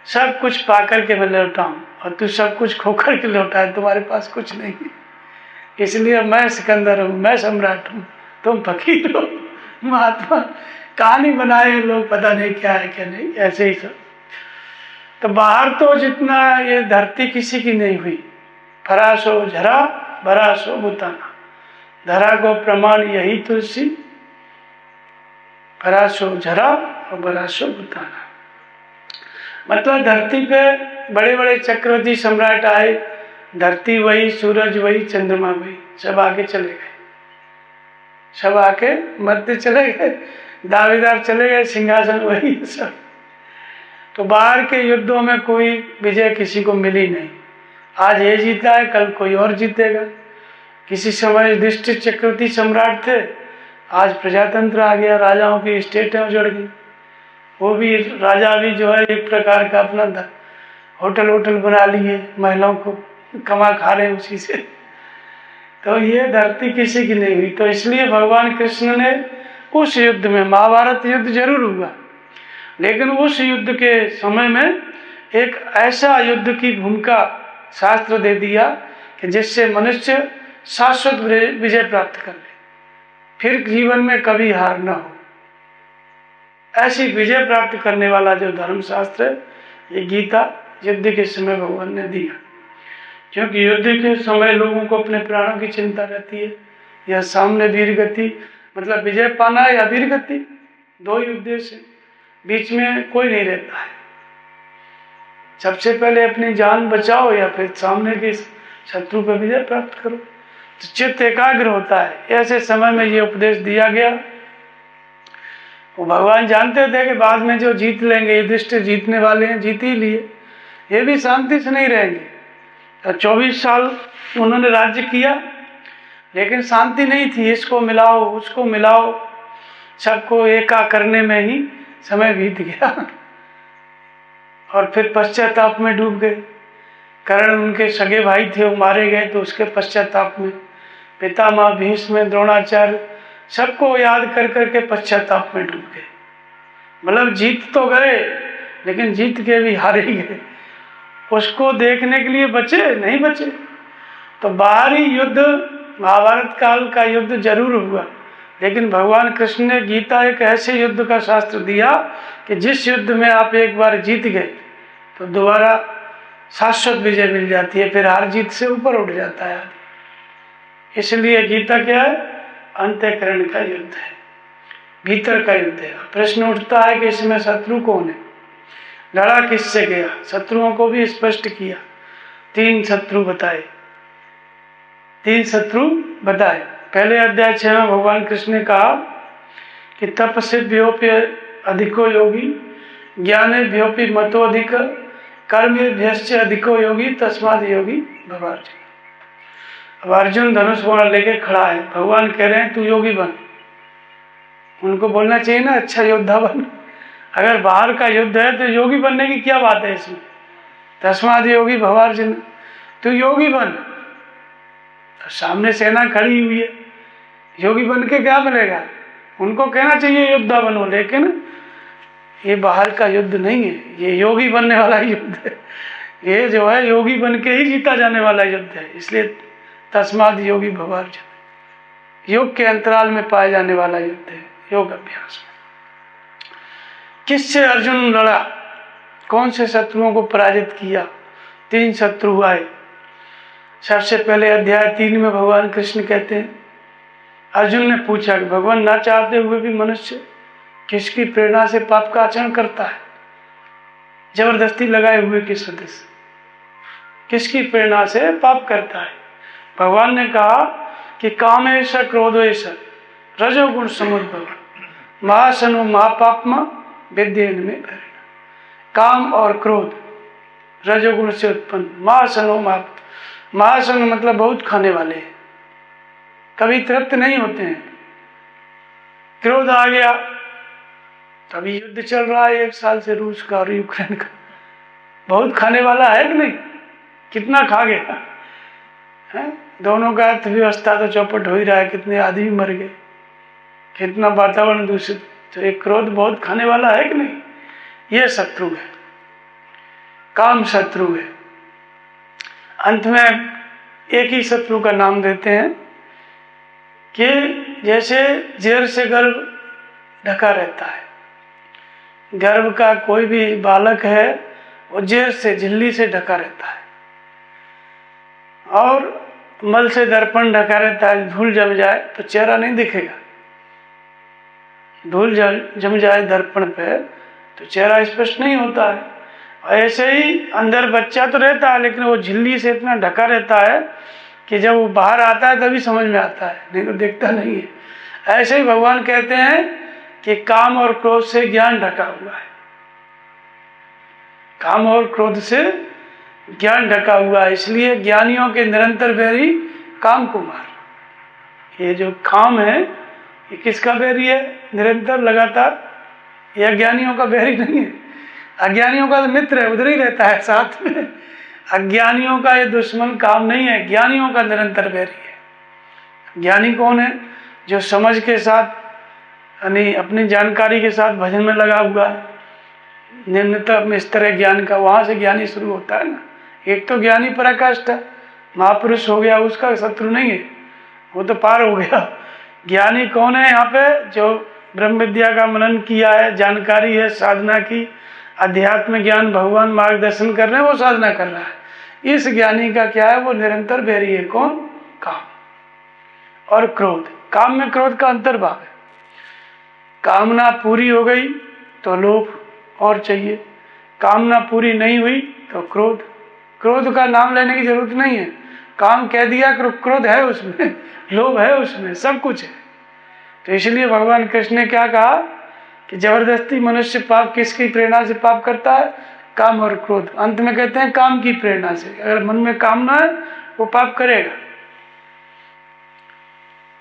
सब कुछ पा करके मैं लौटा हूँ, और तू सब कुछ खो करके लौटा है, तुम्हारे पास कुछ नहीं, इसलिए मैं सिकंदर हूँ, मैं सम्राट हूँ, तुम फकीर हो। महात्मा कहानी बनाए लोग, पता नहीं क्या है क्या नहीं, ऐसे ही सब। तो बाहर तो जितना ये धरती किसी की नहीं हुई, फरासो झरा बरासो बुताना, धरा को प्रमाण यही तुलसी, फरासो झरा और बरासो बुताना। मतलब धरती पे बड़े बड़े चक्रवर्ती सम्राट आए, धरती वही, सूरज वही, चंद्रमा वही, सब आके चले गए, सब आके मरते चले गए, दावेदार चले गए, सिंहासन वही सब। तो बाहर के युद्धों में कोई विजय किसी को मिली नहीं। आज ये जीता है, कल कोई और जीतेगा। किसी समय युधिष्ठिर चक्रवर्ती सम्राट थे, आज प्रजातंत्र आ गया, राजाओं की स्टेटें उजड़ गई। वो भी राजा भी जो है एक प्रकार का अपना होटल बना लिए, महिलाओं को कमा खा रहे हैं उसी से। तो ये धरती किसी की नहीं हुई। तो इसलिए भगवान कृष्ण ने उस युद्ध में, महाभारत युद्ध जरूर हुआ, लेकिन उस युद्ध के समय में एक ऐसा युद्ध की भूमिका शास्त्र दे दिया कि जिससे मनुष्य शाश्वत विजय प्राप्त कर ले, फिर जीवन में कभी हार न हो। ऐसी विजय प्राप्त करने वाला जो धर्मशास्त्र है, ये गीता युद्ध के समय भगवान ने दिया। क्योंकि युद्ध के समय लोगों को अपने प्राणों की चिंता रहती है, या सामने वीर गति, मतलब विजय पाना है या वीर गति, दो ही उद्देश्य है, बीच में कोई नहीं रहता है। सबसे पहले अपनी जान बचाओ या फिर सामने के शत्रु पर विजय प्राप्त करो, तो चित्त एकाग्र होता है। ऐसे समय में ये उपदेश दिया गया। वो भगवान जानते थे कि बाद में जो जीत लेंगे, युधिष्ठिर जीतने वाले हैं, जीत ही लिए, ये भी शांति से नहीं रहेंगे। तो 24 साल उन्होंने राज्य किया, लेकिन शांति नहीं थी। इसको मिलाओ उसको मिलाओ, सबको एका करने में ही समय बीत गया और फिर पश्चाताप में डूब गए। कर्ण उनके सगे भाई थे, वो मारे गए, तो उसके पश्चाताप में पितामह भीष्म द्रोणाचार्य सबको याद कर करके पश्चाताप में डूब गए। मतलब जीत तो गए, लेकिन जीत के भी हार ही गए। उसको देखने के लिए बचे नहीं बचे। तो बाहरी युद्ध, महाभारत काल का युद्ध जरूर हुआ, लेकिन भगवान कृष्ण ने गीता एक ऐसे युद्ध का शास्त्र दिया कि जिस युद्ध में आप एक बार जीत गए तो दोबारा शाश्वत विजय मिल जाती है, फिर हार जीत से ऊपर उठ जाता है आदमी। इसलिए गीता क्या है? अंतःकरण का युद्ध है, भीतर का युद्ध है। प्रश्न उठता है कि इसमें शत्रु कौन है, लड़ा किससे गया? शत्रुओं को भी स्पष्ट किया, 3 शत्रु बताए, 3 शत्रु बताए। पहले अध्याय 6 में भगवान कृष्ण ने कहा कि तपस्विभ्योऽपि अधिको योगी, ज्ञानेभ्योऽपि मतो अधिक, कर्मेभ्यश्च अधिको योगी, तस्माद् योगी भव अर्जुन। अब अर्जुन धनुष बाण लेके खड़ा है, भगवान कह रहे हैं तू योगी बन। उनको बोलना चाहिए ना, अच्छा योद्धा बन। अगर बाहर का युद्ध है तो योगी बनने की क्या बात है इसमें? तस्माद् योगी भव अर्जुन, तू योगी बन। तो सामने सेना खड़ी हुई है, योगी बन के क्या मिलेगा? उनको कहना चाहिए योद्धा बनो, लेकिन ये बाहर का युद्ध नहीं है, ये योगी बनने वाला युद्ध है। ये जो है योगी बन के ही जीता जाने वाला युद्ध है। इसलिए तस्माद् योगी भव अर्जुन, योग के अंतराल में पाए जाने वाला युद्ध है, योग अभ्यास में। किससे अर्जुन लड़ा? कौन से शत्रुओं को पराजित किया? 3 शत्रु आए। सबसे पहले अध्याय 3 में भगवान कृष्ण कहते हैं, अर्जुन ने पूछा कि भगवान ना चाहते हुए भी मनुष्य किसकी प्रेरणा से पाप का आचरण करता है? जबरदस्ती लगाए हुए किस वजह से, किसकी प्रेरणा से पाप करता है? भगवान ने कहा कि कामेश क्रोधेश रजोगुण समुद्भव महासनो महापापमा विद्येन में भरेण। काम और क्रोध रजोगुण से उत्पन्न, महासनो महासन मतलब बहुत खाने वाले हैं, कभी तृप्त नहीं होते हैं। क्रोध आ गया, तभी युद्ध चल रहा है 1 साल से रूस का और यूक्रेन का, बहुत खाने वाला है कि नहीं? कितना खा गया है? दोनों का अर्थव्यवस्था तो चौपट हो ही रहा है, कितने आदमी मर गए, कितना वातावरण दूषित। तो एक क्रोध बहुत खाने वाला है कि नहीं? ये शत्रु है, काम शत्रु है। अंत में एक ही शत्रु का नाम देते हैं कि जैसे जेर से गर्भ ढका रहता है, गर्भ का कोई भी बालक है वो जेर से, झिल्ली से ढका रहता है, और मल से दर्पण ढका रहता है। धूल जम जाए तो चेहरा नहीं दिखेगा, धूल जम जाए दर्पण पे तो चेहरा स्पष्ट नहीं होता है। ऐसे ही अंदर बच्चा तो रहता है, लेकिन वो झिल्ली से इतना ढका रहता है कि जब वो बाहर आता है तभी समझ में आता है, नहीं तो दिखता नहीं है। ऐसे ही भगवान कहते हैं कि काम और क्रोध से ज्ञान ढका हुआ है, काम और क्रोध से ज्ञान ढका हुआ है। इसलिए ज्ञानियों के निरंतर बैरी काम कुमार। ये जो काम है ये किसका बैरी है? निरंतर लगातार। ये अज्ञानियों का बैरी नहीं है, अज्ञानियों का तो मित्र है, उधर ही रहता है साथ में। अज्ञानियों का ये दुश्मन काम नहीं है, ज्ञानियों का निरंतर बैरी है। ज्ञानी कौन है? जो समझ के साथ, यानी अपनी जानकारी के साथ भजन में लगा हुआ है, निम्नतम स्तर है ज्ञान का, वहां से ज्ञानी शुरू होता है ना। एक तो ज्ञानी पराकाष्ठ है, महापुरुष हो गया, उसका शत्रु नहीं है, वो तो पार हो गया। ज्ञानी कौन है यहाँ पे? जो ब्रह्म विद्या का मनन किया है, जानकारी है, साधना की, अध्यात्म ज्ञान, भगवान मार्गदर्शन कर रहे हैं, वो साधना कर रहा है। इस ज्ञानी का क्या है? वो निरंतर बैरी है। कौन? काम और क्रोध। काम में क्रोध का अंतर्भाव है। कामना पूरी हो गई तो लोभ और चाहिए, कामना पूरी नहीं हुई तो क्रोध। क्रोध का नाम लेने की जरूरत नहीं है, काम कह दिया, क्रोध है उसमें, लोभ है उसमें, सब कुछ है। तो इसलिए भगवान कृष्ण ने क्या कहा कि जबरदस्ती मनुष्य पाप किसकी प्रेरणा से पाप करता है? काम और क्रोध। अंत में कहते हैं काम की प्रेरणा से, अगर मन में कामना है वो पाप करेगा।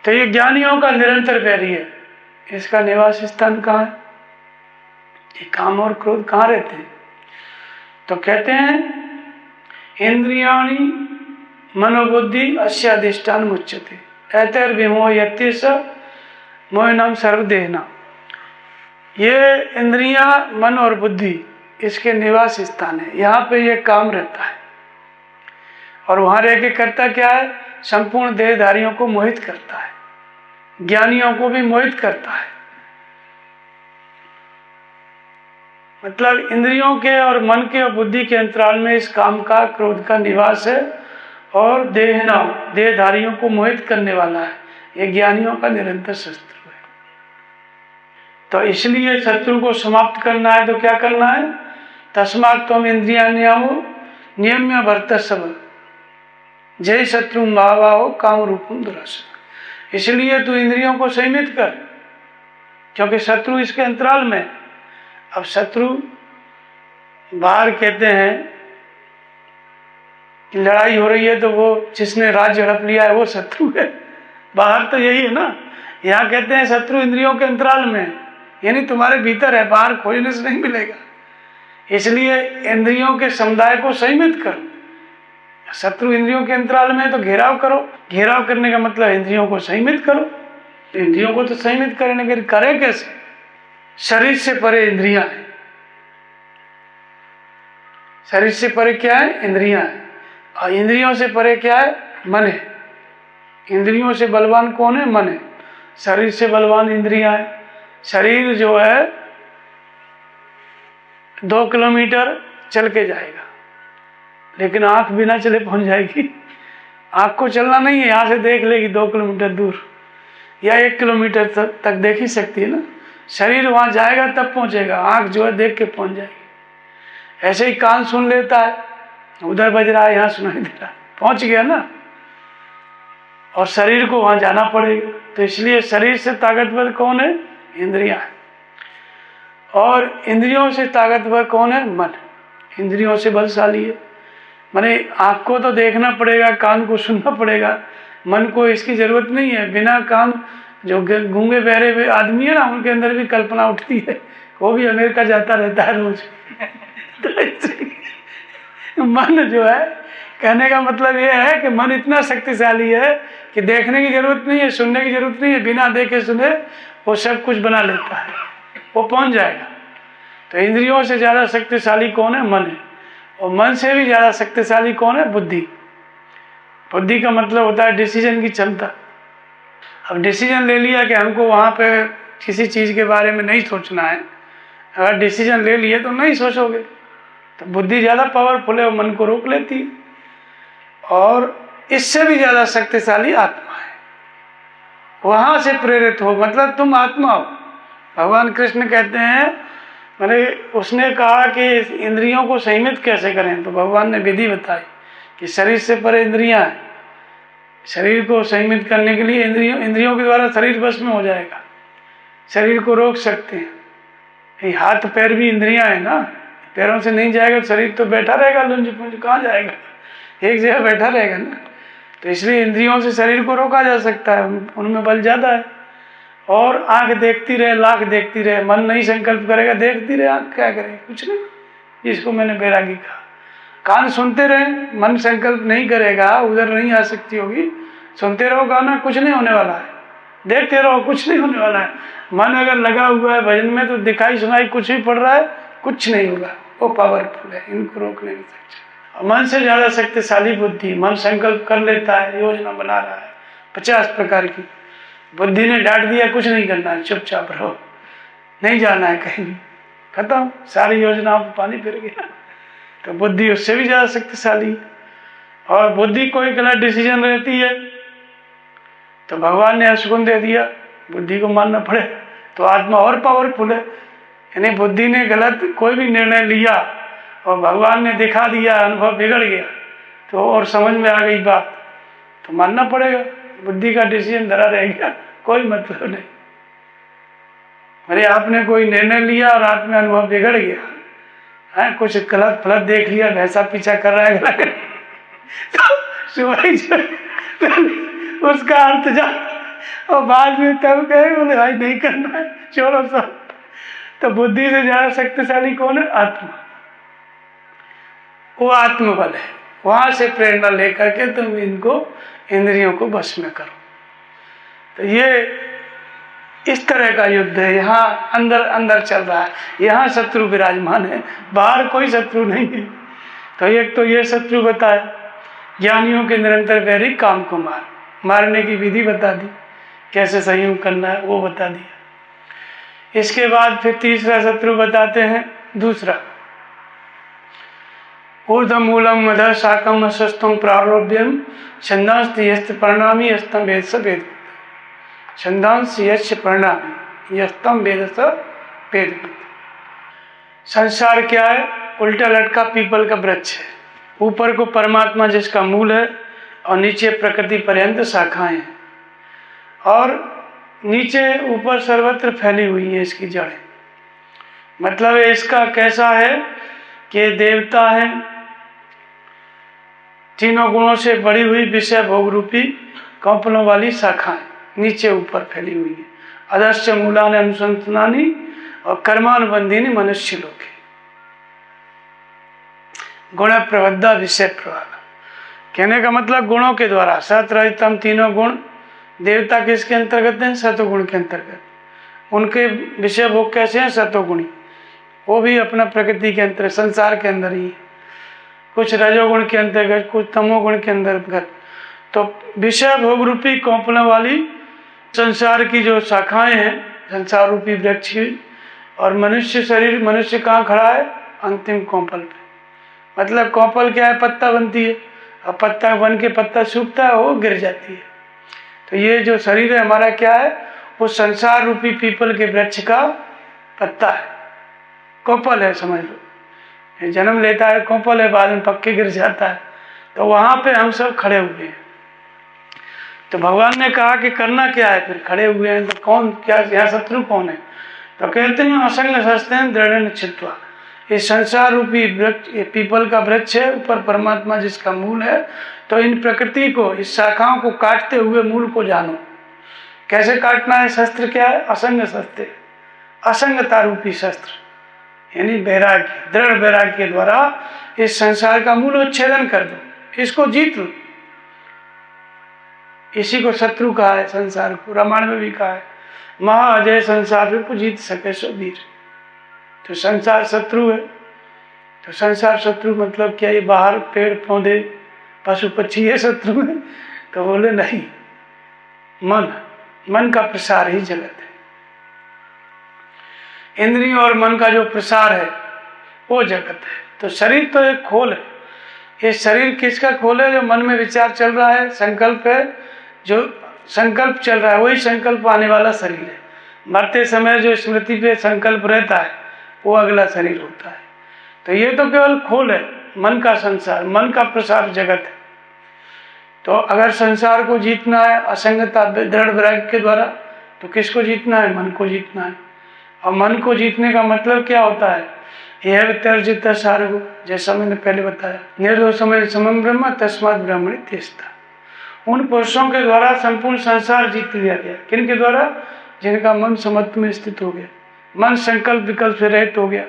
तो ये ज्ञानियों का निरंतर बैरी है। इसका निवास स्थान कहाँ है? ये काम और क्रोध कहाँ रहते हैं? तो कहते हैं इंद्रियाणि मनोबुद्धि अस्य अधिष्ठान मुच्यते एतैर्विमोह यत्य स मोहिनाम सर्वदेहना। ये इंद्रियां, मन और बुद्धि इसके निवास स्थान है। यहाँ पे ये काम रहता है और वहां रह के करता क्या है? संपूर्ण देहधारियों को मोहित करता है, ज्ञानियों को भी मोहित करता है। मतलब इंद्रियों के और मन के और बुद्धि के अंतराल में इस काम का, क्रोध का निवास है और देहधारियों को मोहित करने वाला है। ये ज्ञानियों का निरंतर शत्रु है। तो इसलिए शत्रु को समाप्त करना है तो क्या करना है? तस्मात् त्वम इंद्रियाण्यावो नियम्य वर्तस्व जय शत्रु महाबाहो काम रूपम दुरासन। इसलिए तू इंद्रियों को संयमित कर, क्योंकि शत्रु इसके अंतराल में। अब शत्रु बाहर कहते हैं कि लड़ाई हो रही है तो वो जिसने राज्य हड़प लिया है वो शत्रु है। बाहर तो यही है ना। यहाँ कहते हैं शत्रु इंद्रियों के अंतराल में, यानी तुम्हारे भीतर है, बाहर खोजने से नहीं मिलेगा। इसलिए इंद्रियों के समुदाय को संयमित करो। शत्रु इंद्रियों के अंतराल में तो घेराव करो। घेराव करने का मतलब इंद्रियों को संयमित करो। इंद्रियों को तो संयमित करने के करे कैसे? शरीर से परे इंद्रियां हैं। शरीर से परे क्या है? इंद्रियां हैं। और इंद्रियों से परे क्या है? मन है। इंद्रियों से बलवान कौन है? मन है। शरीर से बलवान इंद्रियां हैं। शरीर जो है 2 किलोमीटर चल के जाएगा, लेकिन आंख बिना चले पहुंच जाएगी। आंख को चलना नहीं है, यहां से देख लेगी 2 किलोमीटर दूर या 1 किलोमीटर तक देख ही सकती है ना। शरीर वहां जाएगा तब पहुंचेगा, आंख जो है देख के पहुंच जाएगी। ऐसे ही कान सुन लेता है, उधर बज रहा है यहाँ सुनाई दे रहा है, पहुंच गया ना। और शरीर को वहां जाना पड़ेगा। तो इसलिए शरीर से ताकतवर कौन है? इंद्रियां है। और इंद्रियों से ताकतवर कौन है? मन। इंद्रियों से बलशाली है। माने आँख को तो देखना पड़ेगा, कान को सुनना पड़ेगा, मन को इसकी जरूरत नहीं है। बिना कान जो गूंगे बहरे हुए आदमी है ना, उनके अंदर भी कल्पना उठती है, वो भी अमेरिका जाता रहता है रोज। तो मन जो है, कहने का मतलब ये है कि मन इतना शक्तिशाली है कि देखने की जरूरत नहीं है, सुनने की जरूरत नहीं है, बिना देखे सुने वो सब कुछ बना लेता है, वो पहुंच जाएगा। तो इंद्रियों से ज्यादा शक्तिशाली कौन है? मन है। और मन से भी ज्यादा शक्तिशाली कौन है? बुद्धि। बुद्धि का मतलब होता है डिसीजन की क्षमता। अब डिसीजन ले लिया कि हमको वहां पे किसी चीज के बारे में नहीं सोचना है, अगर डिसीजन ले लिए तो नहीं सोचोगे। तो बुद्धि ज्यादा पावरफुल है, वो मन को रोक लेती है। और इससे भी ज्यादा शक्तिशाली आत्मा है। वहां से प्रेरित हो, मतलब तुम आत्मा हो। भगवान कृष्ण कहते हैं, मैंने उसने कहा कि इंद्रियों को संयमित कैसे करें, तो भगवान ने विधि बताई कि शरीर से परे इंद्रियां हैं। शरीर को संयमित करने के लिए इंद्रियों के द्वारा शरीर वश में हो जाएगा, शरीर को रोक सकते हैं। ये हाथ पैर भी इंद्रियां है ना, पैरों से नहीं जाएगा तो शरीर तो बैठा रहेगा, लुंज पुंज कहाँ जाएगा, एक जगह बैठा रहेगा ना। तो इसलिए इंद्रियों से शरीर को रोका जा सकता है, उनमें बल ज्यादा है। और आंख देखती रहे, लाख देखती रहे, मन नहीं संकल्प करेगा, देखती रहे आंख क्या करेगी, कुछ नहीं। इसको मैंने बैरागी कहा। कान सुनते रहे, मन संकल्प नहीं करेगा, उधर नहीं आ सकती होगी, सुनते रहो गाना, कुछ नहीं होने वाला है। देखते रहो, कुछ नहीं होने वाला है। मन अगर लगा हुआ है भजन में तो दिखाई सुनाई कुछ भी पड़ रहा है, कुछ नहीं होगा, वो पावरफुल है, इनको रोक नहीं सकते। मन से ज्यादा शक्तिशाली बुद्धि। मन संकल्प कर लेता है, योजना बना रहा है 50 प्रकार की। बुद्धि ने डांट दिया, कुछ नहीं करना है, चुपचाप रहो, नहीं जाना है कहीं भी, खत्म, सारी योजनाओं पर पानी फिर गया। तो बुद्धि उससे भी ज्यादा शक्तिशाली है। और बुद्धि कोई गलत डिसीजन रहती है तो भगवान ने अशुन दे दिया, बुद्धि को मानना पड़े। तो आत्मा और पावरफुल है। यानी बुद्धि ने गलत कोई भी निर्णय लिया और भगवान ने दिखा दिया, अनुभव बिगड़ गया, तो और समझ में आ गई बात, तो मानना पड़ेगा। बुद्धि का डिसीजन धरा रह गया, कोई मतलब नहीं। अरे आपने कोई निर्णय लिया और रात में अनुभव बिगड़ गया, है, कुछ गलत फलत देख लिया, भैंसा पीछा कर रहा है तो सुबह ही उसका अर्थ जा, और बाद में तब कहे बोले भाई नहीं करना है, छोड़ो सब। तो बुद्धि से ज्यादा शक्तिशाली कौन है? आत्मा। वो आत्मबल है, वहां से प्रेरणा लेकर के तुम इनको इंद्रियों को वश में करो। तो ये इस तरह का युद्ध है, यहाँ अंदर अंदर चल रहा है, यहाँ शत्रु विराजमान है, बाहर कोई शत्रु नहीं है। तो एक तो ये शत्रु बताया, ज्ञानियों के निरंतर वैरी काम को मारने की विधि बता दी, कैसे संयोग करना है वो बता दिया। इसके बाद फिर तीसरा शत्रु बताते हैं, दूसरा, ऊर्ध्व मूलम मध शाकम अशस्तम प्रारोभ्यम छंदांस्ति यस्त परिणामी यस्तम वेद स वेद। छंदांस यश परिणामी यस्तम वेद स वेद। संसार क्या है? उल्टा लटका पीपल का वृक्ष है। ऊपर को परमात्मा जिसका मूल है और नीचे प्रकृति पर्यंत शाखाएं हैं, और नीचे ऊपर सर्वत्र फैली हुई है इसकी जड़ें। मतलब इसका कैसा है कि देवता है, तीनों गुणों से बड़ी हुई विषय भोग रूपी कौपलों वाली शाखाएं नीचे ऊपर फैली हुई है। अदस्य मूलानि अनुसंधानी और कर्मानुबंधिनी मनुष्य लोग है। गुण प्रबद्धा विषय प्रवाह, कहने का मतलब गुणों के द्वारा, सत रजतम तीनों गुण देवता किसके अंतर्गत हैं? सतोगुण के अंतर्गत। उनके विषय भोग कैसे हैं? सतोगुणी। वो भी अपना प्रकृति के अंतर, संसार के अंदर ही है। कुछ रजोगुण के अंतर्गत, कुछ तमोगुण के अंतर्गत। तो विषय भोग रूपी कौपलों वाली संसार की जो शाखाएं हैं, संसार रूपी वृक्ष की, और मनुष्य शरीर, मनुष्य कहाँ खड़ा है? अंतिम कौपल पे। मतलब कौपल क्या है? पत्ता बनती है, और पत्ता बन के पत्ता सूखता है, वो गिर जाती है। तो ये जो शरीर है हमारा क्या है? वो संसार रूपी पीपल के वृक्ष का पत्ता है, कौपल है, समझ लो। ये जन्म लेता है, कौपल है, बाद में पक्के गिर जाता है। तो वहां पे हम सब खड़े हुए हैं। तो भगवान ने कहा कि करना क्या है? फिर खड़े हुए हैं तो कौन, क्या यहाँ शत्रु कौन है? तो कहते हैं असंग शस्त्र दृढ़ छित्वा। ये संसार रूपी वृक्ष, ये पीपल का वृक्ष है, ऊपर परमात्मा जिसका मूल है। तो इन प्रकृति को, इस शाखाओं को काटते हुए मूल को जानो। कैसे काटना है? शस्त्र क्या है? असंग शस्त्र, असंगता रूपी शस्त्र, यानी वैराग्य, दृढ़ वैराग्य के द्वारा इस संसार का मूल उच्छेदन कर दो, इसको जीत लो। इसी को शत्रु कहा है संसार को। रामायण में भी कहा है, महा अजय संसार रूप जीत सके सो वीर। तो संसार शत्रु है। तो संसार शत्रु मतलब क्या? ये बाहर पेड़ पौधे पशु पक्षी ये शत्रु है? तो बोले नहीं, मन का प्रसार ही जगत है। इंद्रियों और मन का जो प्रसार है वो जगत है। तो शरीर तो एक खोल है। ये शरीर किसका खोल है? जो मन में विचार चल रहा है, संकल्प है, जो संकल्प चल रहा है वही संकल्प आने वाला शरीर है। मरते समय जो स्मृति पे संकल्प रहता है वो अगला शरीर होता है। तो ये तो केवल खोल है, मन का संसार, मन का प्रसार जगत है। तो अगर संसार को जीतना है असंगता दृढ़ वैराग्य के द्वारा, तो किसको जीतना है? मन को जीतना है। और मन को जीतने का मतलब क्या होता है? यह वितर्जित सारगो, जैसा मैंने पहले बताया, निर्दोषमय समम ब्रह्म तस्मात् ब्रह्मणि तेस्ता। उन पुरुषों के द्वारा संपूर्ण संसार जीत लिया गया। किन के द्वारा? जिनका मन समत्व में स्थित हो गया, मन संकल्प विकल्प से रहित हो गया।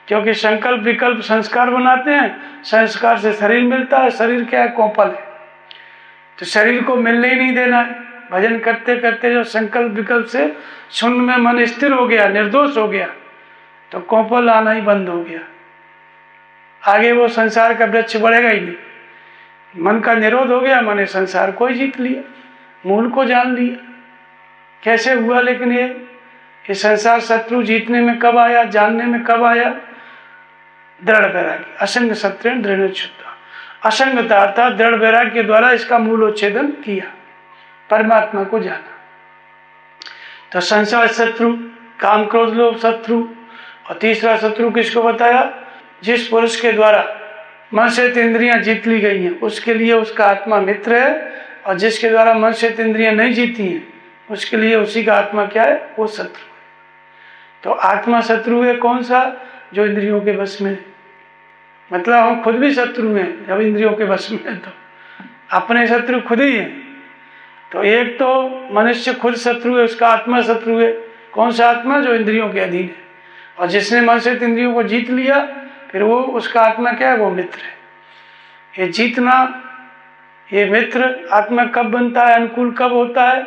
क्योंकि संकल्प विकल्प संस्कार बनाते हैं, संस्कार से शरीर मिलता है। शरीर क्या है? कौपल है। तो शरीर को मिलने ही नहीं देना है। भजन करते करते जो संकल्प विकल्प से शून्य में मन स्थिर हो गया, निर्दोष हो गया, तो कौपल आना ही बंद हो गया। आगे वो संसार का वृक्ष बढ़ेगा ही नहीं। मन का निरोध हो गया, मैंने संसार को ही जीत लिया, मूल को जान लिया। कैसे हुआ? लेकिन ये संसार शत्रु जीतने में कब आया, जानने में कब आया? दृढ़ वैराग्य, असंग शत्रु दृढ़ छुट्टा। असंगता अर्थात दृढ़ वैराग्य के द्वारा इसका मूलोच्छेदन किया, परमात्मा को जाना। तो संसार शत्रु, काम क्रोध लोभ शत्रु, और तीसरा शत्रु किसको बताया? जिस पुरुष के द्वारा मन से इंद्रियां जीत ली गई हैं उसके लिए उसका आत्मा मित्र है, और जिसके द्वारा मन से इंद्रियां नहीं जीती हैं उसके लिए उसी का आत्मा क्या है? वो शत्रु है। तो आत्मा शत्रु है कौन सा? जो इंद्रियों के वश में, मतलब हम खुद भी शत्रु हैं जब इंद्रियों के वश में है, तो अपने शत्रु खुद ही है। तो एक तो मनुष्य खुद शत्रु है, उसका आत्मा शत्रु है। कौन सा आत्मा? जो इंद्रियों के अधीन है। और जिसने मन से इंद्रियों को जीत लिया, फिर वो उसका आत्मा क्या है? वो मित्र है। ये जीतना, ये मित्र आत्मा कब बनता है, अनुकूल कब होता है?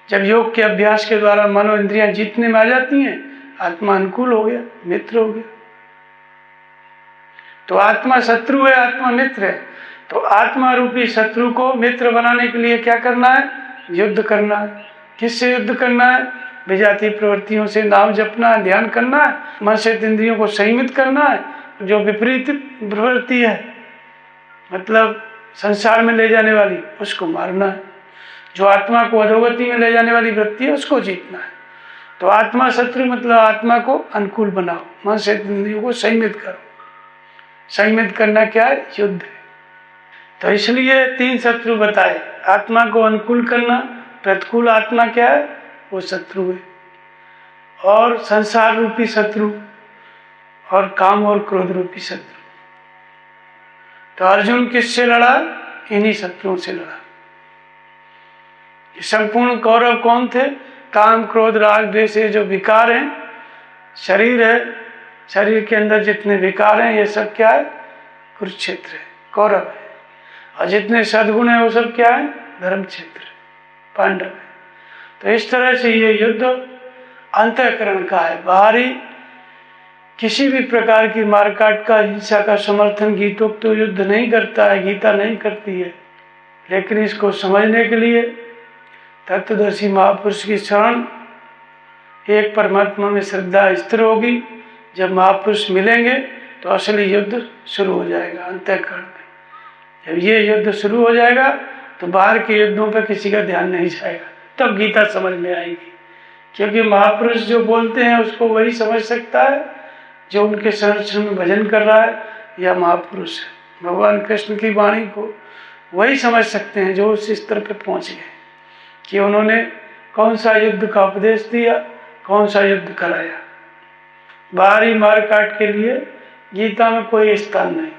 जब योग के अभ्यास के द्वारा मनो इंद्रियां जीतने में आ जाती हैं, आत्मा अनुकूल हो गया, मित्र हो गया। तो आत्मा शत्रु है, आत्मा मित्र है। तो आत्मा रूपी शत्रु को मित्र बनाने के लिए क्या करना है? युद्ध करना है। किससे युद्ध करना है? विजातीय प्रवृत्तियों से नाम जपना है, ध्यान करना है, मन से इंद्रियों को संयमित करना है। जो विपरीत प्रवृत्ति है, मतलब संसार में ले जाने वाली, उसको मारना है। जो आत्मा को अधोगति में ले जाने वाली वृत्ति है, उसको जीतना है। तो आत्मा शत्रु मतलब आत्मा को अनुकूल बनाओ, मन से इंद्रियों को संयमित करो। संयमित करना क्या है? युद्ध है। तो इसलिए 3 शत्रु बताए। आत्मा को अनुकूल करना, प्रतिकूल आत्मा क्या है? वो शत्रु है। और संसार रूपी शत्रु, और काम और क्रोध रूपी शत्रु। तो अर्जुन किससे लड़ा? इन्हीं शत्रुओं से लड़ा। संपूर्ण कौरव कौन थे? काम क्रोध राग द्वेष, जो विकार हैं, शरीर है, शरीर के अंदर जितने विकार हैं, ये सब क्या है? कुरुक्षेत्र है, कौरव है। और जितने सद्गुण है वो सब क्या है? धर्म क्षेत्र, पांडव है। तो इस तरह से ये युद्ध अंतःकरण का है। बाहरी किसी भी प्रकार की मारकाट का, हिंसा का समर्थन गीतोक्त तो युद्ध नहीं करता है, गीता नहीं करती है। लेकिन इसको समझने के लिए तत्वदर्शी महापुरुष की शरण, एक परमात्मा में श्रद्धा स्थिर होगी। जब महापुरुष मिलेंगे तो असली युद्ध शुरू हो जाएगा अंतःकरण में। जब ये युद्ध शुरू हो जाएगा तो बाहर के युद्धों पर किसी का ध्यान नहीं जाएगा, तब गीता समझ में आएगी। क्योंकि महापुरुष जो बोलते हैं उसको वही समझ सकता है जो उनके संरक्षण में भजन कर रहा है या महापुरुष है। भगवान कृष्ण की वाणी को वही समझ सकते हैं जो उस स्तर पर पहुंच गए कि उन्होंने कौन सा युद्ध का उपदेश दिया, कौन सा युद्ध कराया। बाहरी मारकाट के लिए गीता में कोई स्थान नहीं,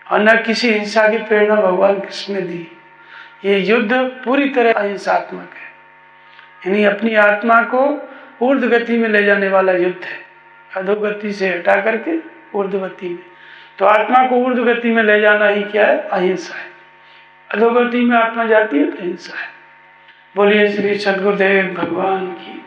और न किसी हिंसा की प्रेरणा भगवान कृष्ण ने दी। ये युद्ध पूरी तरह अहिंसात्मक है, यानी अपनी आत्मा को ऊर्ध्व गति में ले जाने वाला युद्ध है। अधोगति से हटा करके ऊर्ध्व गति में। तो आत्मा को ऊर्ध्व गति में ले जाना ही क्या है? अहिंसा है। अधोगति में आत्मा जाती है तो हिंसा है। बोलिए श्री सद्गुरुदेव भगवान की।